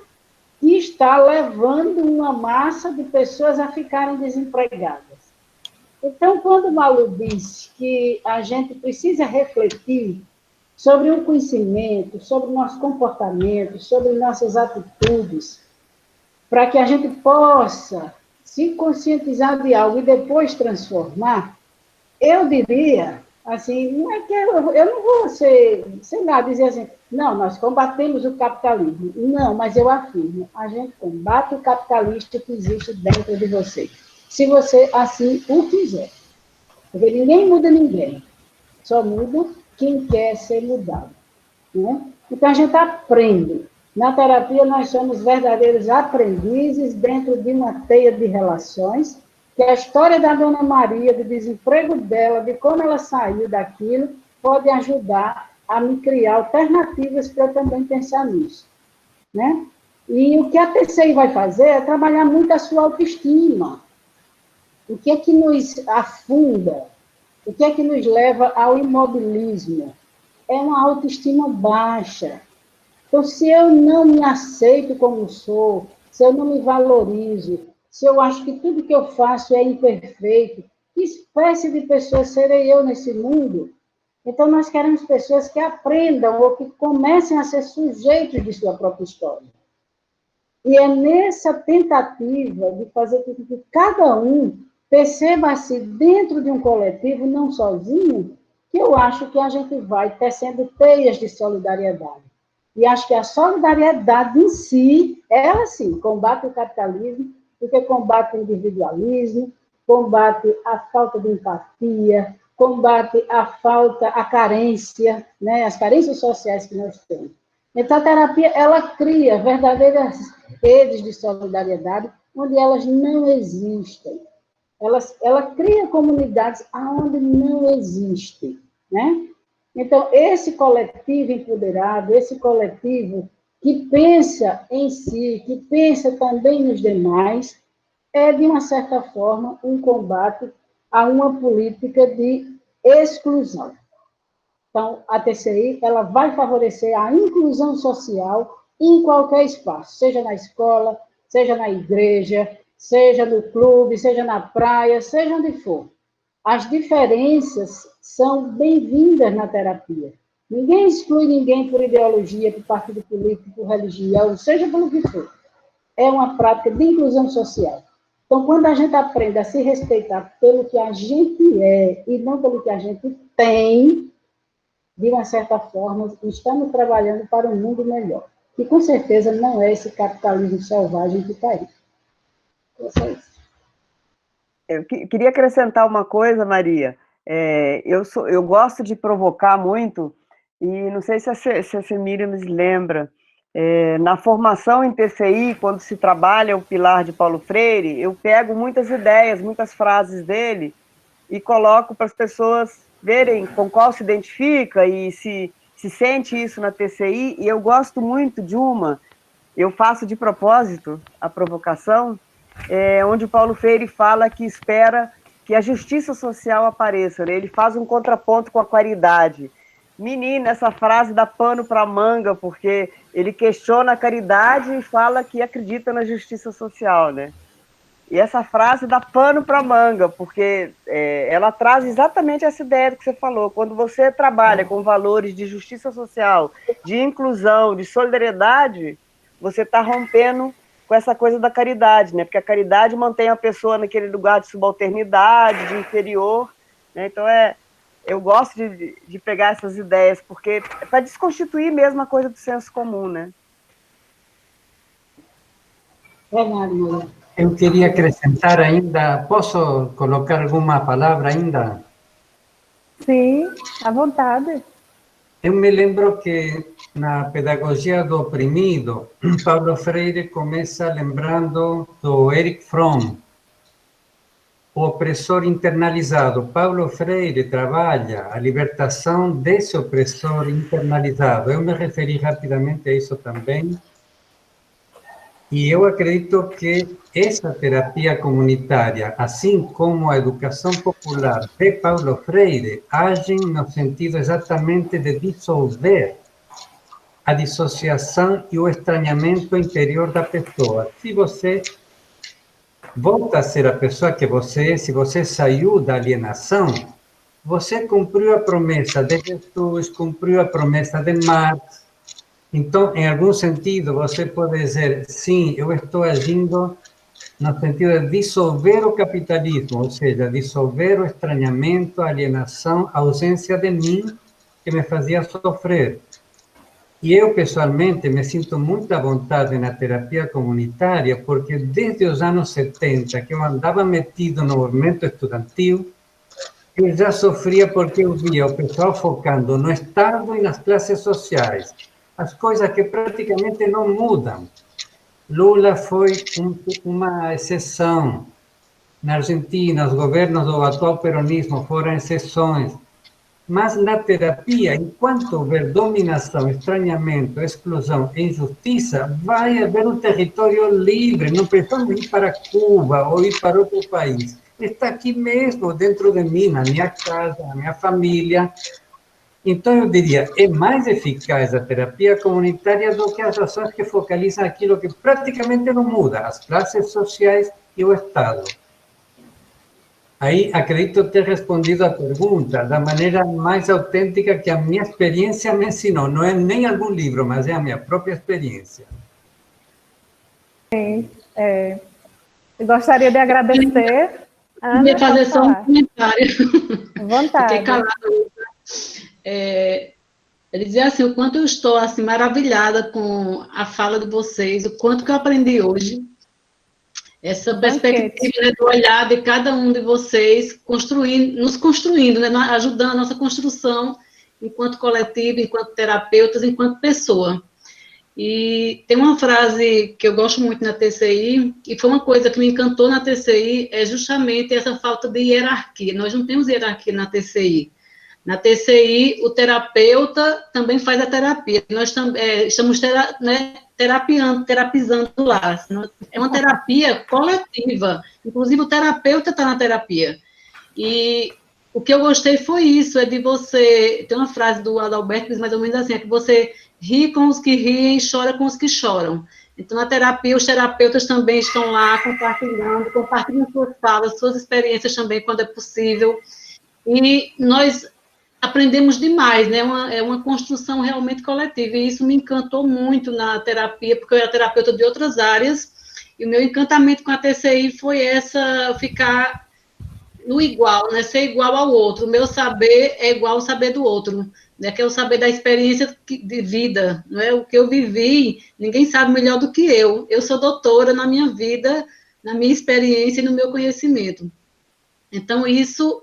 que está levando uma massa de pessoas a ficarem desempregadas? Então, quando Malu diz que a gente precisa refletir sobre o conhecimento, sobre o nosso comportamento, sobre nossas atitudes, para que a gente possa se conscientizar de algo e depois transformar, eu diria, assim, não é que eu não vou ser, sei lá, dizer assim, não, nós combatemos o capitalismo. Não, mas eu afirmo, a gente combate o capitalista que existe dentro de você. Se você assim o quiser. Porque ninguém muda ninguém. Só muda quem quer ser mudado. Né? Então, a gente aprende. Na terapia, nós somos verdadeiros aprendizes dentro de uma teia de relações, que a história da Dona Maria, do desemprego dela, de como ela saiu daquilo, pode ajudar a me criar alternativas para eu também pensar nisso. Né? E o que a TCI vai fazer é trabalhar muito a sua autoestima. O que é que nos afunda? O que é que nos leva ao imobilismo? É uma autoestima baixa. Então, se eu não me aceito como sou, se eu não me valorizo, se eu acho que tudo que eu faço é imperfeito, que espécie de pessoa serei eu nesse mundo? Então, nós queremos pessoas que aprendam ou que comecem a ser sujeitos de sua própria história. E é nessa tentativa de fazer com que cada um perceba-se dentro de um coletivo, não sozinho, que eu acho que a gente vai tecendo teias de solidariedade. E acho que a solidariedade em si, ela sim, combate o capitalismo, porque combate o individualismo, combate a falta de empatia, combate a carência, né, as carências sociais que nós temos. Então, a terapia, ela cria verdadeiras redes de solidariedade onde elas não existem. Ela cria comunidades onde não existem, né? Então, esse coletivo empoderado, esse coletivo que pensa em si, que pensa também nos demais, é, de uma certa forma, um combate a uma política de exclusão. Então, a TCI ela vai favorecer a inclusão social em qualquer espaço, seja na escola, seja na igreja, seja no clube, seja na praia, seja onde for. As diferenças são bem-vindas na terapia. Ninguém exclui ninguém por ideologia, por partido político, por religião, seja pelo que for. É uma prática de inclusão social. Então, quando a gente aprende a se respeitar pelo que a gente é e não pelo que a gente tem, de uma certa forma, estamos trabalhando para um mundo melhor. E, com certeza, não é esse capitalismo selvagem que está aí. Então, é isso. Eu queria acrescentar uma coisa, Maria. Eu gosto de provocar muito, e não sei se a Semília nos lembra, na formação em TCI, quando se trabalha o pilar de Paulo Freire, eu pego muitas ideias, muitas frases dele, e coloco para as pessoas verem com qual se identifica e se sente isso na TCI, e eu gosto muito de uma, eu faço de propósito a provocação, onde o Paulo Freire fala que espera que a justiça social apareça, né? Ele faz um contraponto com a caridade. Menina, essa frase dá pano para manga, porque ele questiona a caridade e fala que acredita na justiça social, né? E essa frase dá pano para manga, porque ela traz exatamente essa ideia que você falou. Quando você trabalha com valores de justiça social, de inclusão, de solidariedade, você está rompendo com essa coisa da caridade, né? Porque a caridade mantém a pessoa naquele lugar de subalternidade, de inferior, né? Então eu gosto de pegar essas ideias, porque é para desconstituir mesmo a coisa do senso comum, né? Eu queria acrescentar ainda, posso colocar alguma palavra ainda? Sim, à vontade. Eu me lembro que na pedagogia do oprimido, Paulo Freire começa lembrando do Erich Fromm, o opressor internalizado. Paulo Freire trabalha a libertação desse opressor internalizado. Eu me referi rapidamente a isso também. E eu acredito que essa terapia comunitária, assim como a educação popular de Paulo Freire, agem no sentido exatamente de dissolver a dissociação e o estranhamento interior da pessoa. Se você volta a ser a pessoa que você é, se você saiu da alienação, você cumpriu a promessa de Jesus, cumpriu a promessa de Marx. Então, em algum sentido, você pode dizer, sim, eu estou agindo no sentido de dissolver o capitalismo, ou seja, dissolver o estranhamento, a alienação, a ausência de mim que me fazia sofrer. E eu, pessoalmente, me sinto muito à vontade na terapia comunitária, porque desde os anos 70, que eu andava metido no movimento estudantil, eu já sofria porque eu via o pessoal focando no Estado e nas classes sociais, as coisas que praticamente não mudam. Lula foi uma exceção. Na Argentina, os governos do atual peronismo foram exceções. Mas na terapia, enquanto houver dominação, estranhamento, exclusão e injustiça, vai haver um território livre. Não precisamos ir para Cuba ou ir para outro país. Está aqui mesmo, dentro de mim, na minha casa, na minha família. Então, eu diria, é mais eficaz a terapia comunitária do que as ações que focalizam aquilo que praticamente não muda, as classes sociais e o Estado. Aí, acredito ter respondido a pergunta da maneira mais autêntica que a minha experiência me ensinou. Não é nem algum livro, mas é a minha própria experiência. Sim, eu gostaria de agradecer. Eu queria fazer só um comentário. À vontade. Fiquei calada. Ele dizia assim, o quanto eu estou assim, maravilhada com a fala de vocês, o quanto que eu aprendi hoje, essa perspectiva, né, do olhar de cada um de vocês, nos construindo, né, ajudando a nossa construção enquanto coletivo, enquanto terapeutas, enquanto pessoa. E tem uma frase que eu gosto muito na TCI, e foi uma coisa que me encantou na TCI, é justamente essa falta de hierarquia. Nós não temos hierarquia na TCI. Na TCI, o terapeuta também faz a terapia. Nós estamos terapizando lá. É uma terapia coletiva. Inclusive, o terapeuta está na terapia. E o que eu gostei foi isso, é de você... Tem uma frase do Adalberto que diz mais ou menos assim, é que você ri com os que riem e chora com os que choram. Então, na terapia, os terapeutas também estão lá compartilham suas falas, suas experiências também, quando é possível. E nós aprendemos demais, né? É uma construção realmente coletiva, e isso me encantou muito na terapia, porque eu era terapeuta de outras áreas, e o meu encantamento com a TCI foi ficar no igual, né? Ser igual ao outro. O meu saber é igual ao saber do outro, né? Que é o saber da experiência de vida, não é? O que eu vivi, ninguém sabe melhor do que eu. Eu sou doutora na minha vida, na minha experiência e no meu conhecimento. Então, isso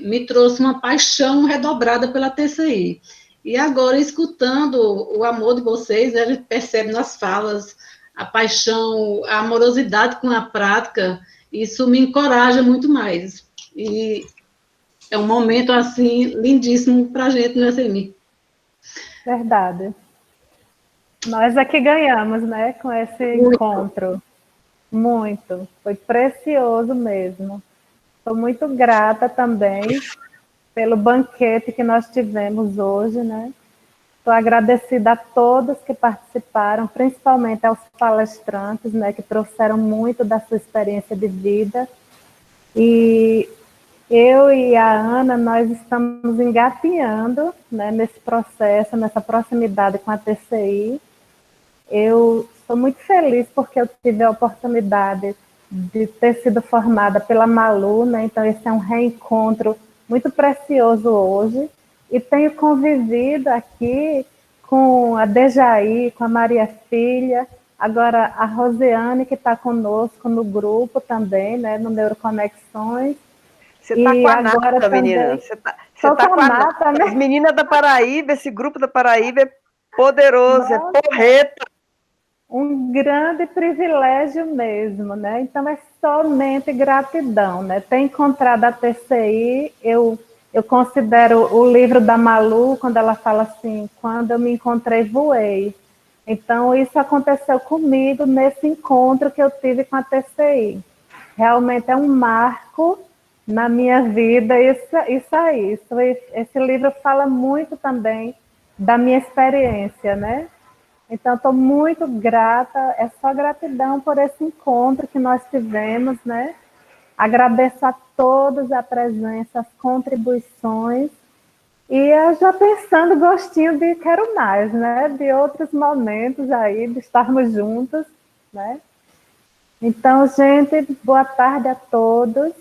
me trouxe uma paixão redobrada pela TCI. E agora, escutando o amor de vocês, a gente percebe nas falas a paixão, a amorosidade com a prática, isso me encoraja muito mais. E é um momento, assim, lindíssimo para a gente no SMI. Verdade. Nós aqui ganhamos, né, com esse encontro. Muito. Foi precioso mesmo. Estou muito grata também pelo banquete que nós tivemos hoje, né? Estou agradecida a todos que participaram, principalmente aos palestrantes, né, que trouxeram muito da sua experiência de vida. E eu e a Ana, nós estamos engatinhando, né, nesse processo, nessa proximidade com a TCI. Eu estou muito feliz porque eu tive a oportunidade de ter sido formada pela Malu, né? Então esse é um reencontro muito precioso hoje, e tenho convivido aqui com a Dejaí, com a Maria Filha, agora a Rosiane, que está conosco no grupo também, né, no Neuroconexões. Você está com a Nata, também, menina. Você está com a Nata, né? As meninas da Paraíba, esse grupo da Paraíba é poderoso, é porreta. Um grande privilégio mesmo, né? Então é somente gratidão, né? Ter encontrado a TCI, eu considero o livro da Malu, quando ela fala assim, quando eu me encontrei, voei. Então isso aconteceu comigo nesse encontro que eu tive com a TCI. Realmente é um marco na minha vida, isso aí. Esse livro fala muito também da minha experiência, né? Então, estou muito grata, é só gratidão por esse encontro que nós tivemos, né? Agradeço a todos a presença, as contribuições, e eu já pensando gostinho de quero mais, né? De outros momentos aí, de estarmos juntos, né? Então, gente, boa tarde a todos.